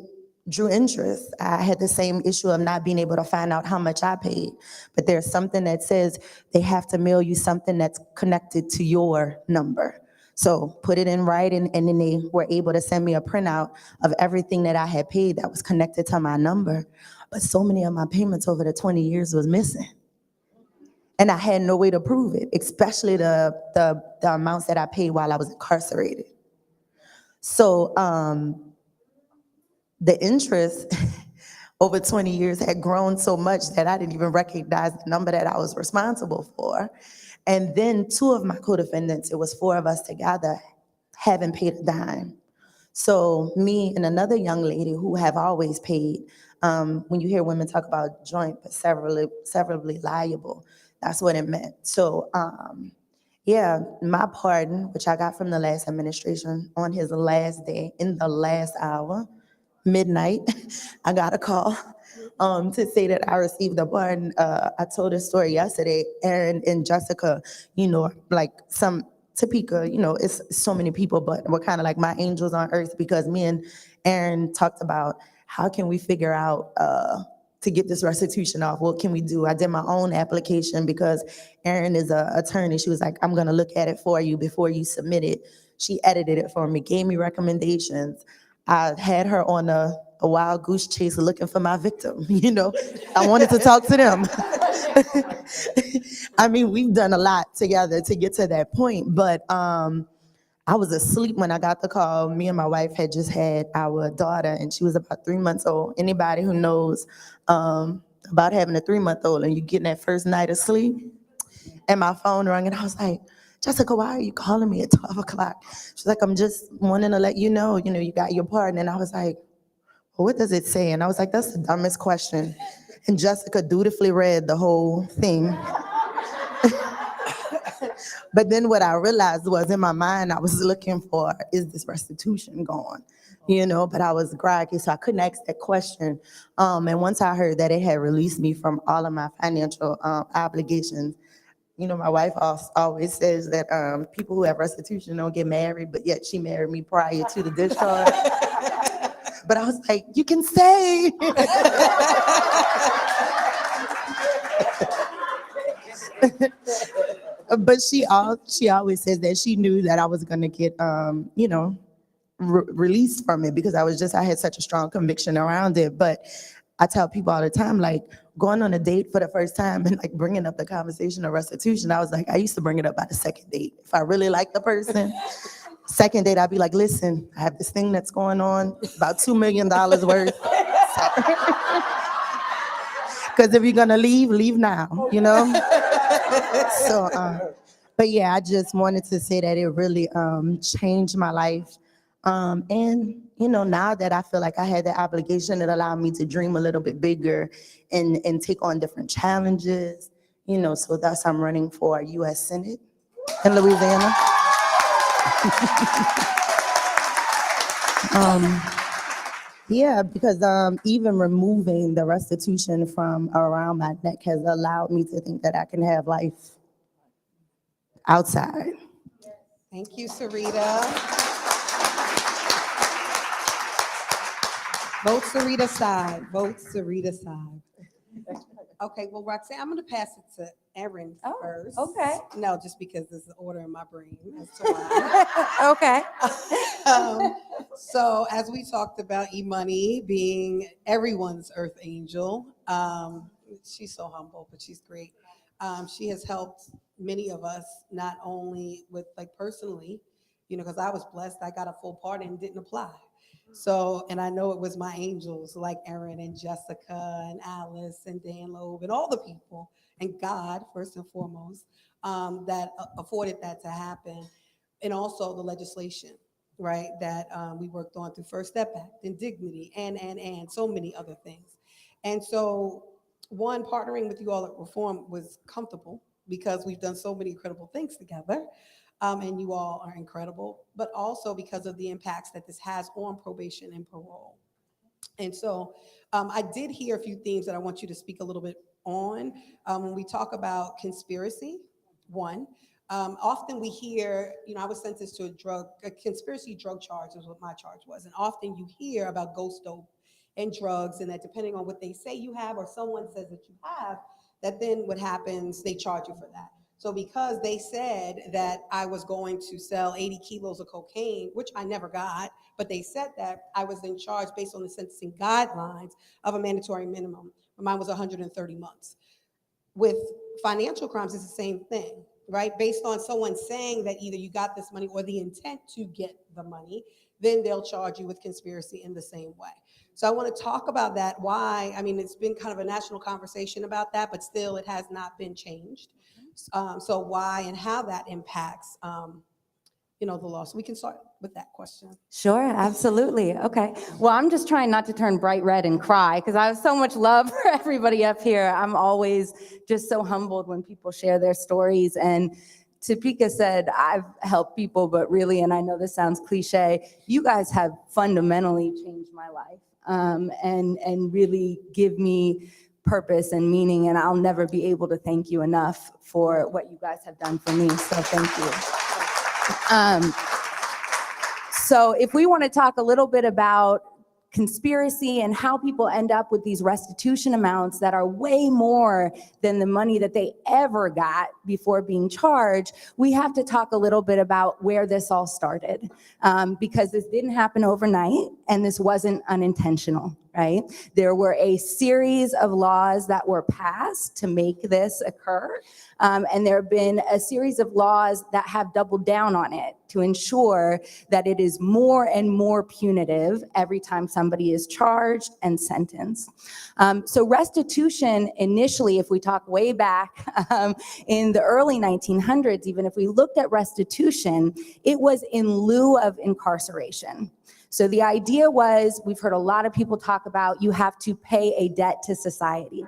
[SPEAKER 4] drew interest. I had the same issue of not being able to find out how much I paid, but there's something that says they have to mail you something that's connected to your number. So put it in writing, and then they were able to send me a printout of everything that I had paid that was connected to my number. But so many of my payments over the 20 years was missing. And I had no way to prove it, especially the amounts that I paid while I was incarcerated. So the interest over 20 years had grown so much that I didn't even recognize the number that I was responsible for. And then 2 of my co-defendants, it was 4 of us together, haven't paid a dime. So me and another young lady who have always paid, when you hear women talk about joint but severably liable, that's what it meant. So yeah, my pardon, which I got from the last administration on his last day, in the last hour, midnight, I got a call to say that I received a pardon. I told this story yesterday. Aaron and Jessica, like Topeka, it's so many people, but we're kind of like my angels on earth, because me and Aaron talked about how can we figure out to get this restitution off. What can we do? I did my own application because Erin is an attorney. She was like, I'm going to look at it for you before you submit it. She edited it for me, gave me recommendations. I had her on a wild goose chase looking for my victim. I wanted to talk to them. I mean, we've done a lot together to get to that point, but I was asleep when I got the call. Me and my wife had just had our daughter, and she was about 3 months old. Anybody who knows about having a 3-month-old and you getting that first night of sleep, and my phone rang, and I was like, Jessica, why are you calling me at 12 o'clock? She's like, I'm just wanting to let you know, you got your pardon. And I was like, well, what does it say? And I was like, that's the dumbest question. And Jessica dutifully read the whole thing. But then what I realized was, in my mind, I was looking for, is this restitution gone? But I was groggy, so I couldn't ask that question. And once I heard that it had released me from all of my financial obligations, my wife always says that people who have restitution don't get married, but yet she married me prior to the discharge. But I was like, you can stay. But she always says that she knew that I was going to get, released from it, because I had such a strong conviction around it. But I tell people all the time, like, going on a date for the first time and like bringing up the conversation of restitution, I was like, I used to bring it up by the second date. If I really like the person, second date, I'd be like, listen, I have this thing that's going on, about $2 million worth. Because if you're gonna leave now, So, but yeah, I just wanted to say that it really changed my life. And, now that I feel like I had the obligation, it allowed me to dream a little bit bigger and take on different challenges, so thus I'm running for U.S. Senate in Louisiana. Yeah, because even removing the restitution from around my neck has allowed me to think that I can have life outside.
[SPEAKER 2] Thank you, Sarita. Vote Sarita side. Vote Sarita side. Okay, well, Roxanne, I'm going to pass it to Erin first.
[SPEAKER 8] Okay.
[SPEAKER 2] No, just because there's an order in my brain. That's why.
[SPEAKER 8] Okay.
[SPEAKER 2] So as we talked about E-Money being everyone's earth angel, she's so humble, but she's great. She has helped many of us, not only with personally, because I was blessed, I got a full pardon and didn't apply. So, and I know it was my angels like Erin and Jessica and Alice and Dan Loeb and all the people, and God, first and foremost, that afforded that to happen. And also the legislation, right, that we worked on through First Step Act and Dignity and so many other things. And so, one, partnering with you all at Reform was comfortable because we've done so many incredible things together. And you all are incredible, but also because of the impacts that this has on probation and parole. And so I did hear a few themes that I want you to speak a little bit on. When we talk about conspiracy, one, often we hear, I was sentenced to a conspiracy drug charge is what my charge was. And often you hear about ghost dope and drugs, and that depending on what they say you have or someone says that you have, that then what happens, they charge you for that. So because they said that I was going to sell 80 kilos of cocaine, which I never got, but they said that I was then charged based on the sentencing guidelines of a mandatory minimum. Mine was 130 months. With financial crimes, it's the same thing, right? Based on someone saying that either you got this money or the intent to get the money, then they'll charge you with conspiracy in the same way. So I want to talk about that, why, it's been kind of a national conversation about that, but still it has not been changed. So why and how that impacts, the law. So we can start with that question.
[SPEAKER 8] Sure, absolutely. Okay. Well, I'm just trying not to turn bright red and cry because I have so much love for everybody up here. I'm always just so humbled when people share their stories. And Topeka said, I've helped people, but really, and I know this sounds cliche, you guys have fundamentally changed my life. and really give me purpose and meaning. And I'll never be able to thank you enough for what you guys have done for me. So thank you. So if we want to talk a little bit about conspiracy and how people end up with these restitution amounts that are way more than the money that they ever got before being charged, we have to talk a little bit about where this all started, because this didn't happen overnight and this wasn't unintentional, right? There were a series of laws that were passed to make this occur, and there have been a series of laws that have doubled down on it to ensure that it is more and more punitive every time somebody is charged and sentenced. So restitution initially, if we talk way back in the early 1900s, even if we looked at restitution, it was in lieu of incarceration. So the idea was, we've heard a lot of people talk about, you have to pay a debt to society.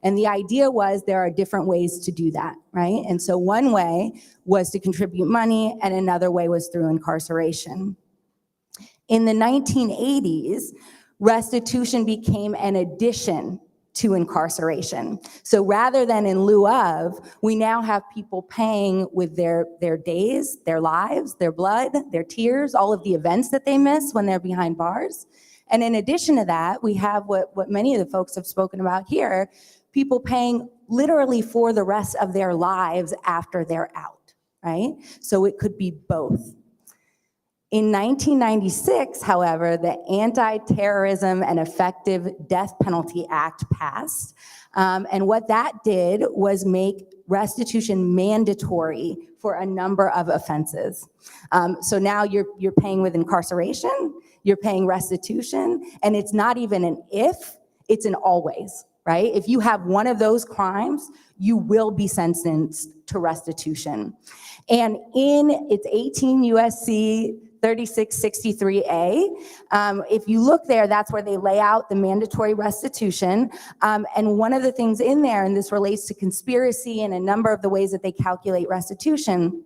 [SPEAKER 8] And the idea was there are different ways to do that, right? And so one way was to contribute money, and another way was through incarceration. In the 1980s, restitution became an addition to incarceration. So rather than in lieu of, we now have people paying with their days, their lives, their blood, their tears, all of the events that they miss when they're behind bars. And in addition to that, we have what many of the folks have spoken about here, people paying literally for the rest of their lives after they're out, right? So it could be both. In 1996, however, the Anti-Terrorism and Effective Death Penalty Act passed. And what that did was make restitution mandatory for a number of offenses. So now you're paying with incarceration, you're paying restitution, and it's not even an if, it's an always, right? If you have one of those crimes, you will be sentenced to restitution. And it's 18 USC 3663A. If you look there, that's where they lay out the mandatory restitution. And one of the things in there, and this relates to conspiracy and a number of the ways that they calculate restitution,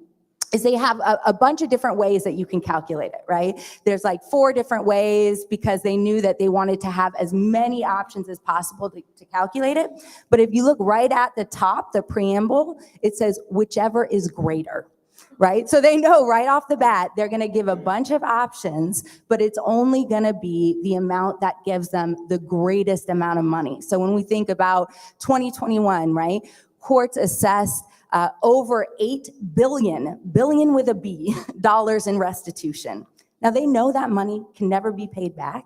[SPEAKER 8] is they have a bunch of different ways that you can calculate it, right? There's like 4 different ways because they knew that they wanted to have as many options as possible to calculate it. But if you look right at the top, the preamble, it says whichever is greater. Right? So they know right off the bat, they're going to give a bunch of options, but it's only going to be the amount that gives them the greatest amount of money. So when we think about 2021, right, courts assessed over $8 billion with a B, dollars in restitution. Now they know that money can never be paid back.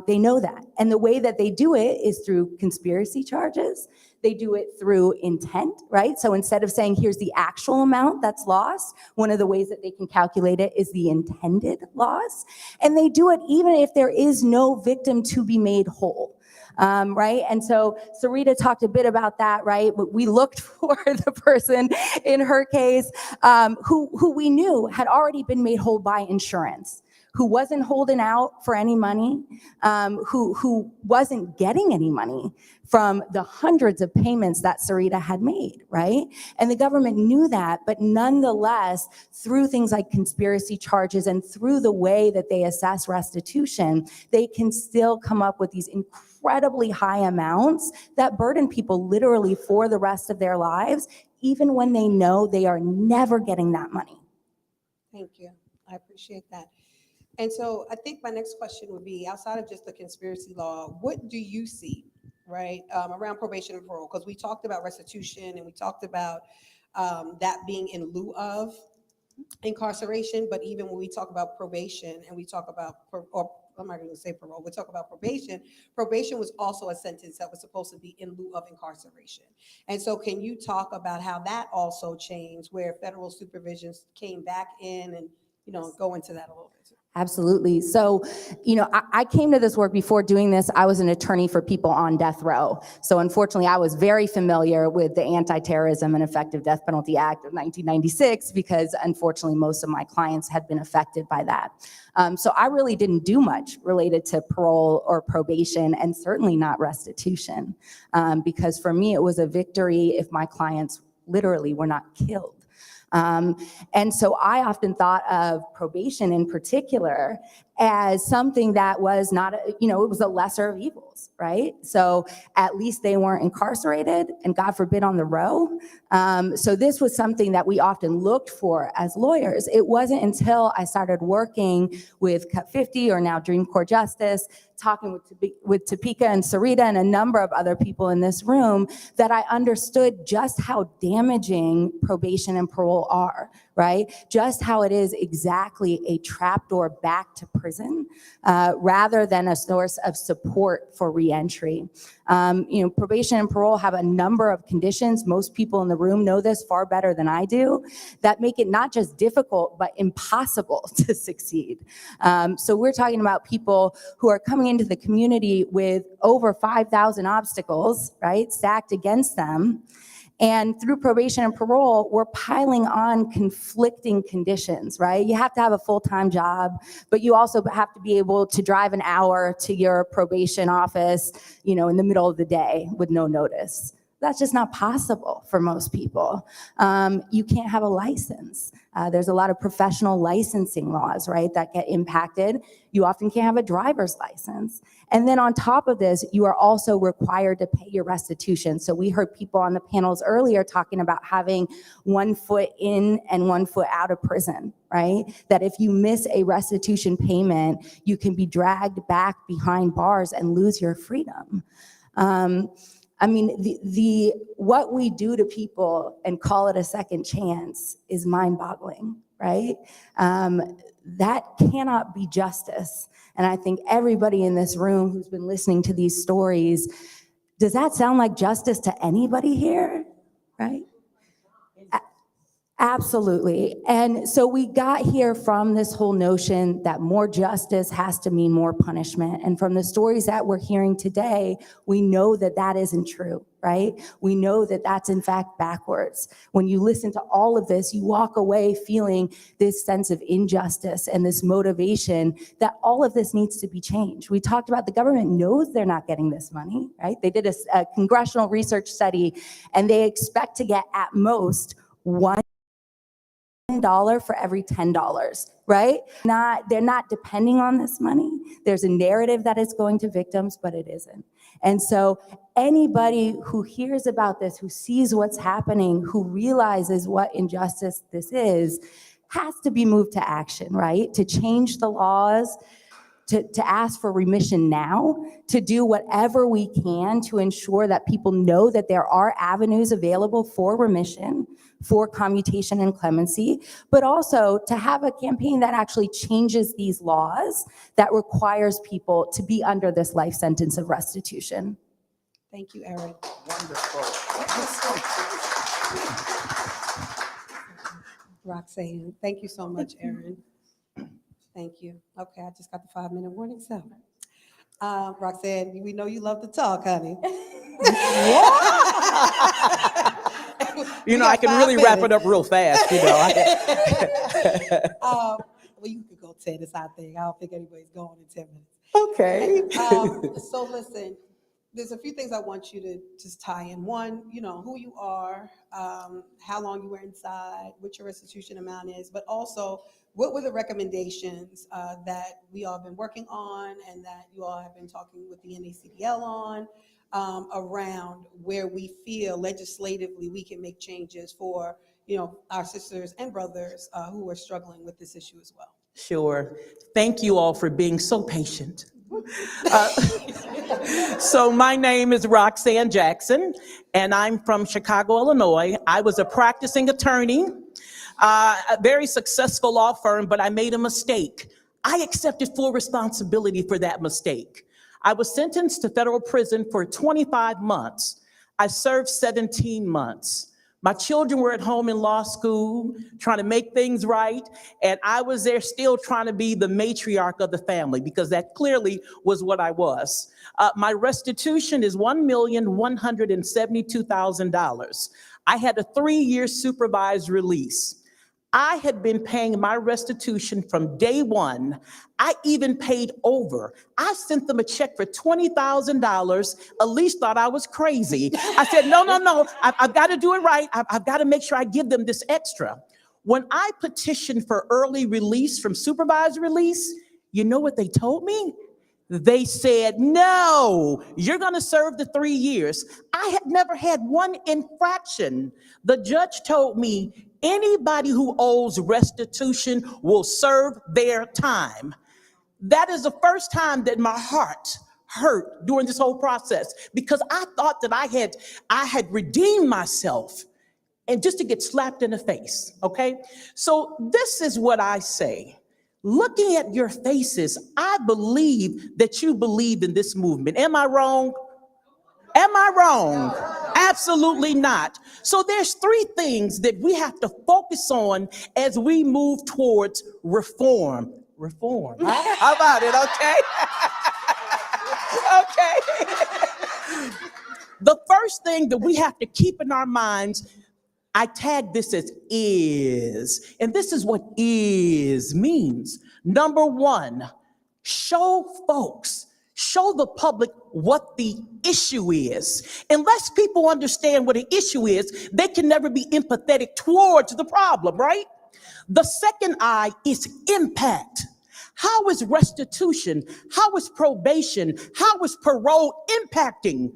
[SPEAKER 8] They know that. And the way that they do it is through conspiracy charges. They do it through intent, right? So instead of saying, here's the actual amount that's lost, one of the ways that they can calculate it is the intended loss. And they do it even if there is no victim to be made whole. Right? And so Sarita talked a bit about that, right? We looked for the person in her case who we knew had already been made whole by insurance, who wasn't holding out for any money, who wasn't getting any money from the hundreds of payments that Sarita had made, right? And the government knew that, but nonetheless, through things like conspiracy charges and through the way that they assess restitution, they can still come up with these incredibly high amounts that burden people literally for the rest of their lives, even when they know they are never getting that money.
[SPEAKER 2] Thank you. I appreciate that. And so I think my next question would be, outside of just the conspiracy law, what do you see, right, around probation and parole? Because we talked about restitution and we talked about that being in lieu of incarceration, but even when we talk about probation and we talk about, or I'm not going to say parole, we talk about probation, probation was also a sentence that was supposed to be in lieu of incarceration. And so can you talk about how that also changed, where federal supervision came back in, and go into that a little bit?
[SPEAKER 8] Absolutely. So, I came to this work before doing this. I was an attorney for people on death row. So unfortunately, I was very familiar with the Anti-Terrorism and Effective Death Penalty Act of 1996 because unfortunately, most of my clients had been affected by that. So I really didn't do much related to parole or probation, and certainly not restitution. Because for me, it was a victory if my clients literally were not killed. And so I often thought of probation in particular as something that was not, it was a lesser of evils, right? So at least they weren't incarcerated and God forbid on the row. So this was something that we often looked for as lawyers. It wasn't until I started working with Cut 50 or now Dream Court Justice, talking with Topeka and Sarita and a number of other people in this room, that I understood just how damaging probation and parole are, right? Just how it is exactly a trapdoor back to prison rather than a source of support for reentry. Probation and parole have a number of conditions. Most people in the room know this far better than I do, that make it not just difficult, but impossible to succeed. So we're talking about people who are coming into the community with over 5,000 obstacles, right, stacked against them. And through probation and parole, we're piling on conflicting conditions, right? You have to have a full-time job, but you also have to be able to drive an hour to your probation office, in the middle of the day with no notice. That's just not possible for most people. You can't have a license. There's a lot of professional licensing laws, right, that get impacted. You often can't have a driver's license. And then on top of this, you are also required to pay your restitution. So we heard people on the panels earlier talking about having 1 foot in and 1 foot out of prison, right? That if you miss a restitution payment, you can be dragged back behind bars and lose your freedom. What we do to people and call it a second chance is mind-boggling, right? That cannot be justice. And I think everybody in this room who's been listening to these stories, does that sound like justice to anybody here, right? Absolutely. And so we got here from this whole notion that more justice has to mean more punishment. And from the stories that we're hearing today, we know that that isn't true, right? We know that that's in fact backwards. When you listen to all of this, you walk away feeling this sense of injustice and this motivation that all of this needs to be changed. We talked about the government knows they're not getting this money, right? They did a congressional research study and they expect to get at most $1 for every $10, right? They're not depending on this money. There's a narrative that it's going to victims, but it isn't. And so anybody who hears about this, who sees what's happening, who realizes what injustice this is, has to be moved to action, right? To change the laws, to ask for remission now, to do whatever we can to ensure that people know that there are avenues available for remission, for commutation and clemency, but also to have a campaign that actually changes these laws that requires people to be under this life sentence of restitution.
[SPEAKER 2] Thank you, Erin.
[SPEAKER 11] Wonderful.
[SPEAKER 2] Roxanne, thank you so much, Erin. Thank you. Okay, I just got the 5-minute warning, so. Roxanne, we know you love to talk, honey.
[SPEAKER 25] I can really wrap it up real fast,
[SPEAKER 2] Well, you could go 10, it's our thing. I don't think anybody's going in 10 minutes.
[SPEAKER 25] Okay.
[SPEAKER 2] So listen, there's a few things I want you to just tie in. One, who you are, how long you were inside, what your restitution amount is, but also what were the recommendations that we all have been working on and that you all have been talking with the NACDL on around where we feel legislatively we can make changes for, our sisters and brothers who are struggling with this issue as well.
[SPEAKER 25] Sure. Thank you all for being so patient. So my name is Roxanne Jackson, and I'm from Chicago, Illinois. I was a practicing attorney, a very successful law firm, but I made a mistake. I accepted full responsibility for that mistake. I was sentenced to federal prison for 25 months. I served 17 months. My children were at home in law school, trying to make things right, and I was there still trying to be the matriarch of the family, because that clearly was what I was. My restitution is $1,172,000. I had a 3-year supervised release. I had been paying my restitution from day one. I even paid over. I sent them a check for $20,000. Elise thought I was crazy. I said, no, I've got to do it right. I've got to make sure I give them this extra. When I petitioned for early release from supervised release, You know what they told me? They said, no, you're going to serve the 3 years. I had never had one infraction. The judge told me anybody who owes restitution will serve their time. That is the first time that my heart hurt during this whole process, because I thought that I had redeemed myself, and just to get slapped in the face, okay? So this is what I say. Looking at your faces, I believe that you believe in this movement. Am I wrong? Am I wrong? Absolutely not. So there's 3 things that we have to focus on as we move towards reform. Reform. Huh? How about it? Okay. Okay. The first thing that we have to keep in our minds, I tag this as is, and this is what is means. Number 1, show the public what the issue is. Unless people understand what an issue is, they can never be empathetic towards the problem, right? The second I is impact. How is restitution? How is probation? How is parole impacting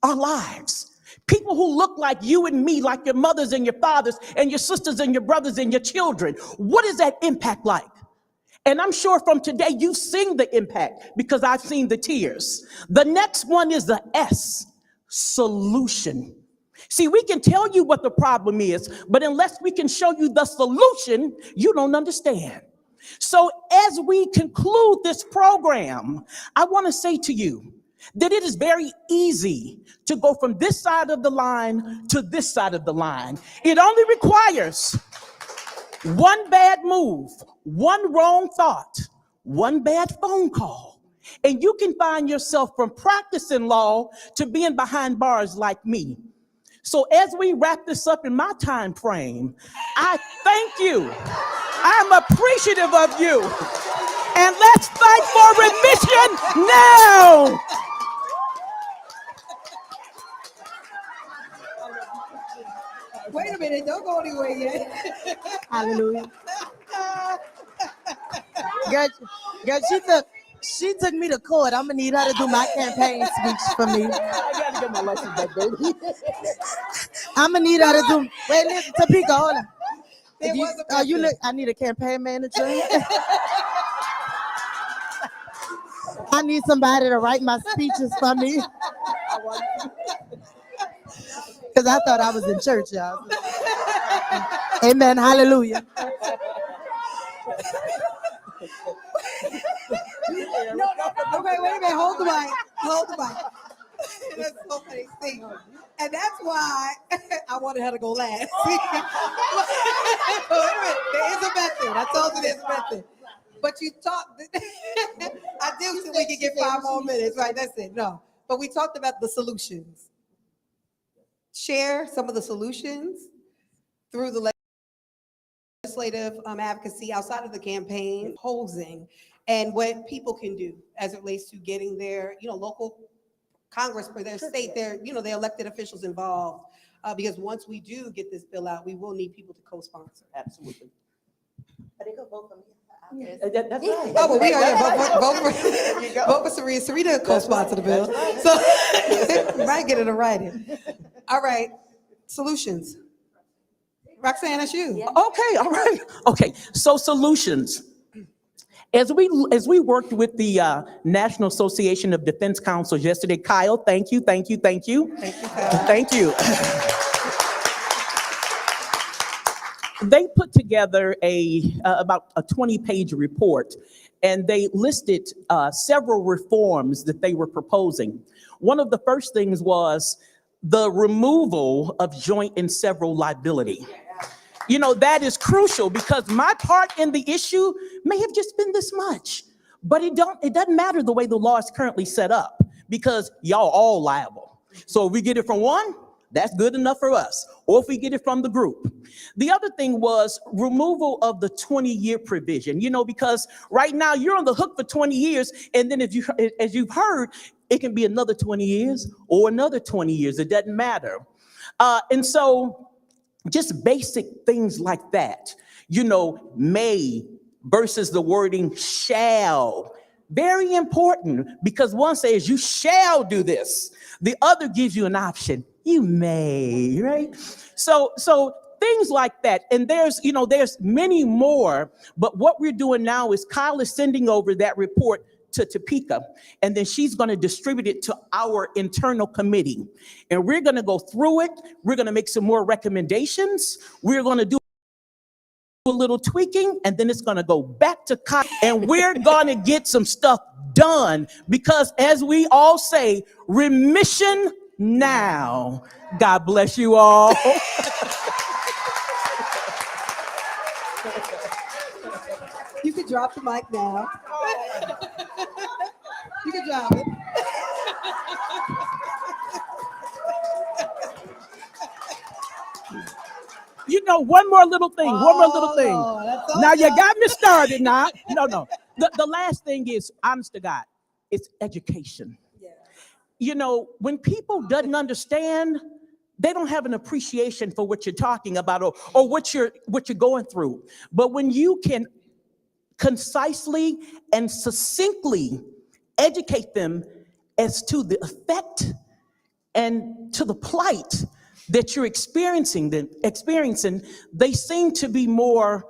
[SPEAKER 25] our lives? People who look like you and me, like your mothers and your fathers and your sisters and your brothers and your children. What is that impact like? And I'm sure from today you've seen the impact, because I've seen the tears. The next one is the S, solution. See, we can tell you what the problem is, but unless we can show you the solution, you don't understand. So as we conclude this program, I want to say to you that it is very easy to go from this side of the line to this side of the line. It only requires one bad move, one wrong thought, one bad phone call, and you can find yourself from practicing law to being behind bars like me. So as we wrap this up in my time frame, I thank you. I'm appreciative of you. And let's fight for remission now.
[SPEAKER 2] Wait a minute, don't go anywhere yet.
[SPEAKER 4] Hallelujah. Girl, she took me to court. I'm gonna need her to do my campaign speech for me.
[SPEAKER 25] I gotta get my license back, baby.
[SPEAKER 4] I'm gonna need her to do. Wait, listen, Topeka, hold on. I need a campaign manager. I need somebody to write my speeches for me. Because I thought I was in church, y'all. Amen. Hallelujah.
[SPEAKER 2] No, okay, wait a minute. Hold the mic. That's so funny. See, and that's why I wanted her to go last. Wait a minute. There is a method. I told you there's a method. But you talked. I do think we can get 5 more minutes. Right, that's it. No. But we talked about the solutions. Share some of the solutions through the legislative advocacy outside of the campaign, posing, and what people can do as it relates to getting their, local Congress for their state, their elected officials involved. Because once we do get this bill out, we will need people to co-sponsor.
[SPEAKER 25] Absolutely.
[SPEAKER 2] Yeah.
[SPEAKER 25] That's right.
[SPEAKER 2] Oh, but we are vote for Serena. Serena co-sponsor the bill, so you might get it in writing. All right, solutions. Roxanne, that's you.
[SPEAKER 25] Okay, all right. Okay, so solutions. As we worked with the National Association of Defense Counsels yesterday, Kyle, thank you.
[SPEAKER 2] Thank you, Kyle.
[SPEAKER 25] Thank you. They put together about a 20-page report, and they listed several reforms that they were proposing. One of the first things was the removal of joint and several liability. That is crucial, because my part in the issue may have just been this much, but it doesn't matter the way the law is currently set up, because y'all all liable. So if we get it from one, that's good enough for us, or if we get it from the group. The other thing was removal of the 20-year provision, because right now you're on the hook for 20 years, and then as you've heard, it can be another 20 years or another 20 years. It doesn't matter. And so just basic things like that, may versus the wording shall. Very important, because one says you shall do this. The other gives you an option. You may, right? So things like that. And there's many more, but what we're doing now is Kyle is sending over that report to Topeka, and then she's going to distribute it to our internal committee. And we're going to go through it. We're going to make some more recommendations. We're going to do a little tweaking, and then it's going to go back to Kyle, and we're going to get some stuff done, because as we all say, remission now. God bless you all.
[SPEAKER 2] You can drop the mic now. You can drop it.
[SPEAKER 25] One more little thing.
[SPEAKER 2] Lord, that's all
[SPEAKER 25] Now you
[SPEAKER 2] y'all.
[SPEAKER 25] got me started now. No. The last thing is, honest to God, it's education. When people doesn't understand, they don't have an appreciation for what you're talking about or what you're going through. But when you can concisely and succinctly educate them as to the effect and to the plight that you're experiencing, they seem to be more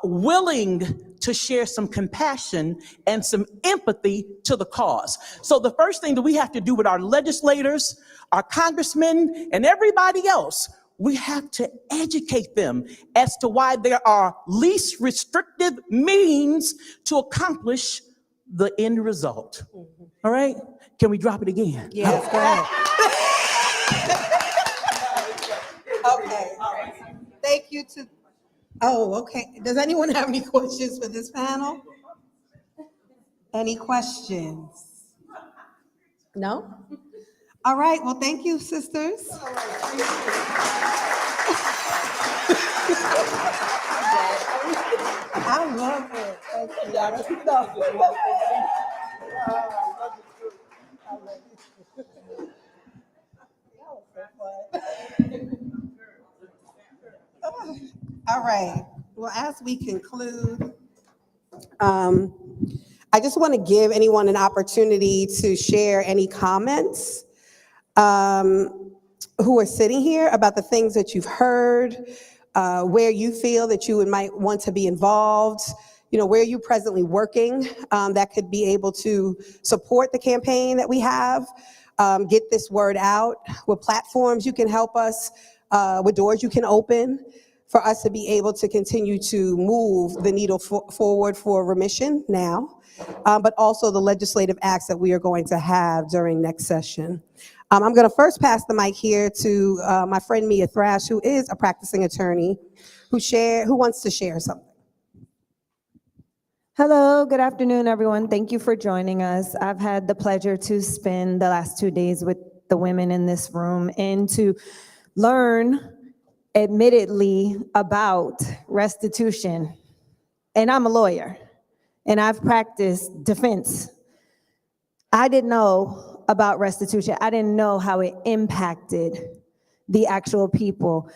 [SPEAKER 25] willing to share some compassion and some empathy to the cause. So the first thing that we have to do with our legislators, our congressmen, and everybody else, we have to educate them as to why there are least restrictive means to accomplish the end result. All right? Can we drop it again?
[SPEAKER 2] Yes, go ahead. Okay. Thank you to, okay. Does anyone have any questions for this panel? Any questions? No? All right, well, thank you, sisters. I love it. Thank you. All right, well, as we conclude, I just want to give anyone an opportunity to share any comments who are sitting here about the things that you've heard, where you feel that you might want to be involved, where you're presently working that could be able to support the campaign that we have, get this word out, with platforms you can help us, with doors you can open for us to be able to continue to move the needle forward for remission now, but also the legislative acts that we are going to have during next session. I'm going to first pass the mic here to my friend Mia Thrash, who is a practicing attorney, who wants to share something.
[SPEAKER 13] Hello, good afternoon, everyone. Thank you for joining us. I've had the pleasure to spend the last 2 days with the women in this room and to learn, admittedly, about restitution. And I'm a lawyer, and I've practiced defense. I didn't know about restitution. I didn't know how it impacted the actual people.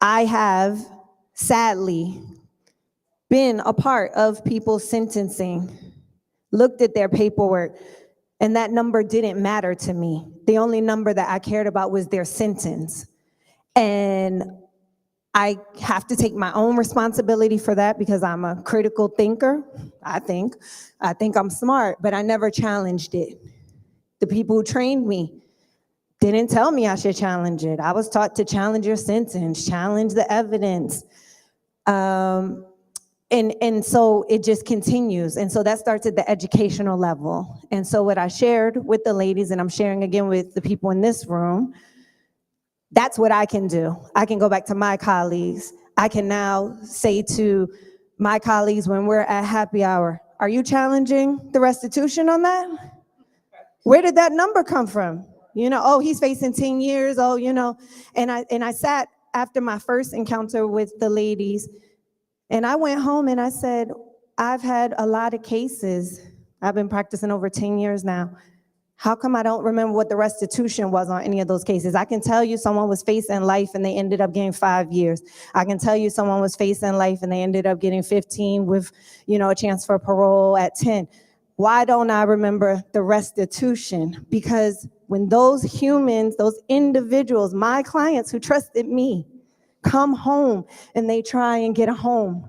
[SPEAKER 13] I have, sadly, been a part of people's sentencing, looked at their paperwork, and that number didn't matter to me. The only number that I cared about was their sentence. And I have to take my own responsibility for that because I'm a critical thinker, I think. I think I'm smart, but I never challenged it. The people who trained me didn't tell me I should challenge it. I was taught to challenge your sentence, challenge the evidence. And so it just continues. And so that starts at the educational level. And so what I shared with the ladies, and I'm sharing again with the people in this room, that's what I can do. I can go back to my colleagues. I can now say to my colleagues when we're at happy hour, are you challenging the restitution on that? Where did that number come from? Oh, he's facing 10 years. Oh, and I sat after my first encounter with the ladies, and I went home and I said, I've had a lot of cases. I've been practicing over 10 years now. How come I don't remember what the restitution was on any of those cases? I can tell you someone was facing life and they ended up getting 5 years. I can tell you someone was facing life and they ended up getting 15 with, a chance for parole at 10. Why don't I remember the restitution? Because when those humans, those individuals, my clients who trusted me, come home and they try and get a home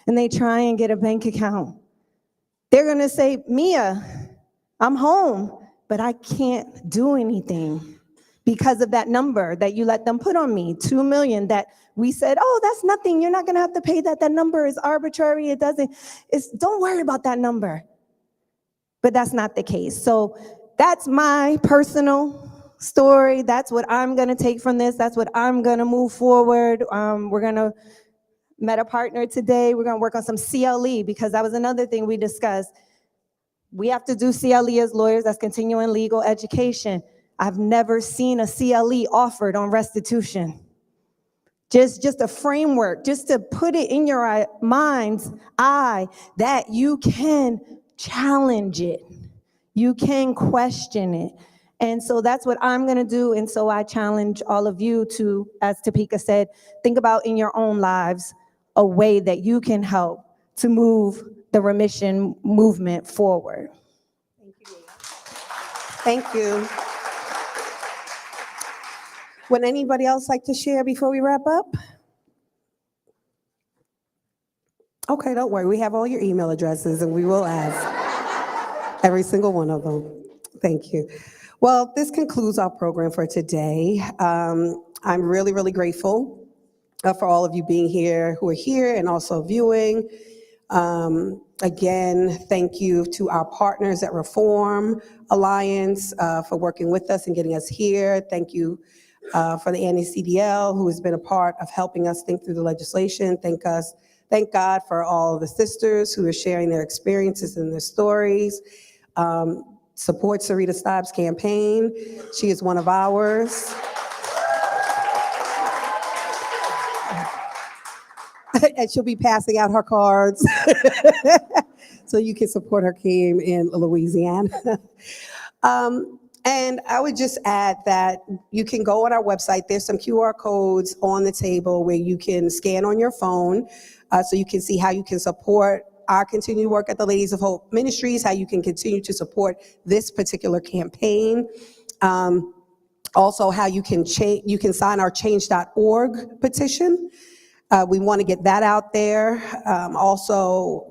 [SPEAKER 13] and they try and get a bank account, they're gonna say, Mia, I'm home, but I can't do anything because of that number that you let them put on me, 2 million, that we said, oh, that's nothing, you're not gonna have to pay that. That number is arbitrary, don't worry about that number. But that's not the case. So that's my personal story. That's what I'm gonna take from this. That's what I'm gonna move forward. We're gonna met a partner today. We're gonna work on some CLE because that was another thing we discussed. We have to do CLE as lawyers, that's continuing legal education. I've never seen a CLE offered on restitution. Just a framework, just to put it in your mind's eye that you can challenge it. You can question it. And so that's what I'm gonna do. And so I challenge all of you to, as Topeka said, think about in your own lives a way that you can help to move the remission movement forward.
[SPEAKER 2] Thank you. Would anybody else like to share before we wrap up? Okay, don't worry. We have all your email addresses and we will ask every single one of them. Thank you. Well, this concludes our program for today. I'm really, really grateful for all of you being here, who are here and also viewing. Again, thank you to our partners at Reform Alliance for working with us and getting us here. Thank you for the NACDL, who has been a part of helping us think through the legislation. Thank God for all the sisters who are sharing their experiences and their stories. Support Sarita Stibbs' campaign. She is one of ours. And she'll be passing out her cards so you can support her team in Louisiana. And I would just add that you can go on our website. There's some QR codes on the table where you can scan on your phone so you can see how you can support our continued work at the Ladies of Hope Ministries, how you can continue to support this particular campaign. Also, how you can sign our change.org petition. We want to get that out there. Also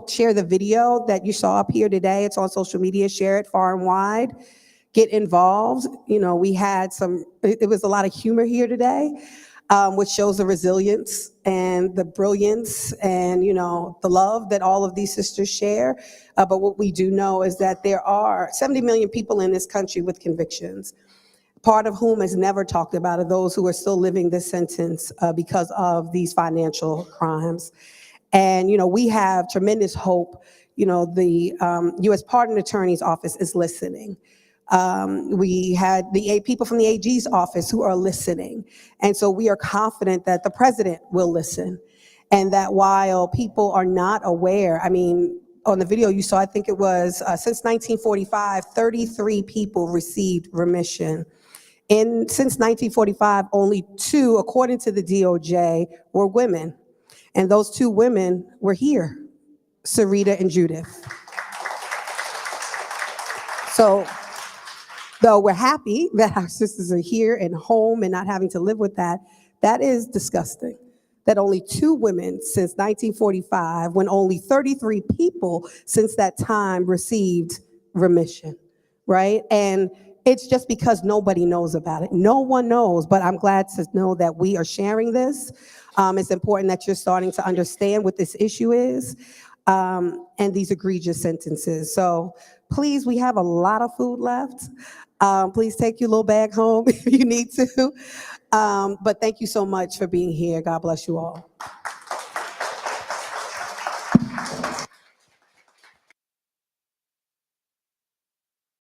[SPEAKER 2] share the video that you saw up here today. It's on social media. Share it far and wide. Get involved. We had it was a lot of humor here today, which shows the resilience and the brilliance and, the love that all of these sisters share. But what we do know is that there are 70 million people in this country with convictions, part of whom is never talked about are those who are still living this sentence because of these financial crimes. And, we have tremendous hope. The U.S. Pardon Attorney's Office is listening. We had the people from the AG's office who are listening. And so we are confident that the president will listen. And that while people are not aware, on the video you saw, I think it was since 1945, 33 people received remission. And since 1945, only 2, according to the DOJ, were women. And those 2 women were here, Sarita and Judith. So, though we're happy that our sisters are here and home and not having to live with that, that is disgusting. That only 2 women since 1945, when only 33 people since that time received remission, right? And it's just because nobody knows about it. No one knows, but I'm glad to know that we are sharing this. It's important that you're starting to understand what this issue is and these egregious sentences. So please, we have a lot of food left. Please take your little bag home if you need to. But thank you so much for being here. God bless you all.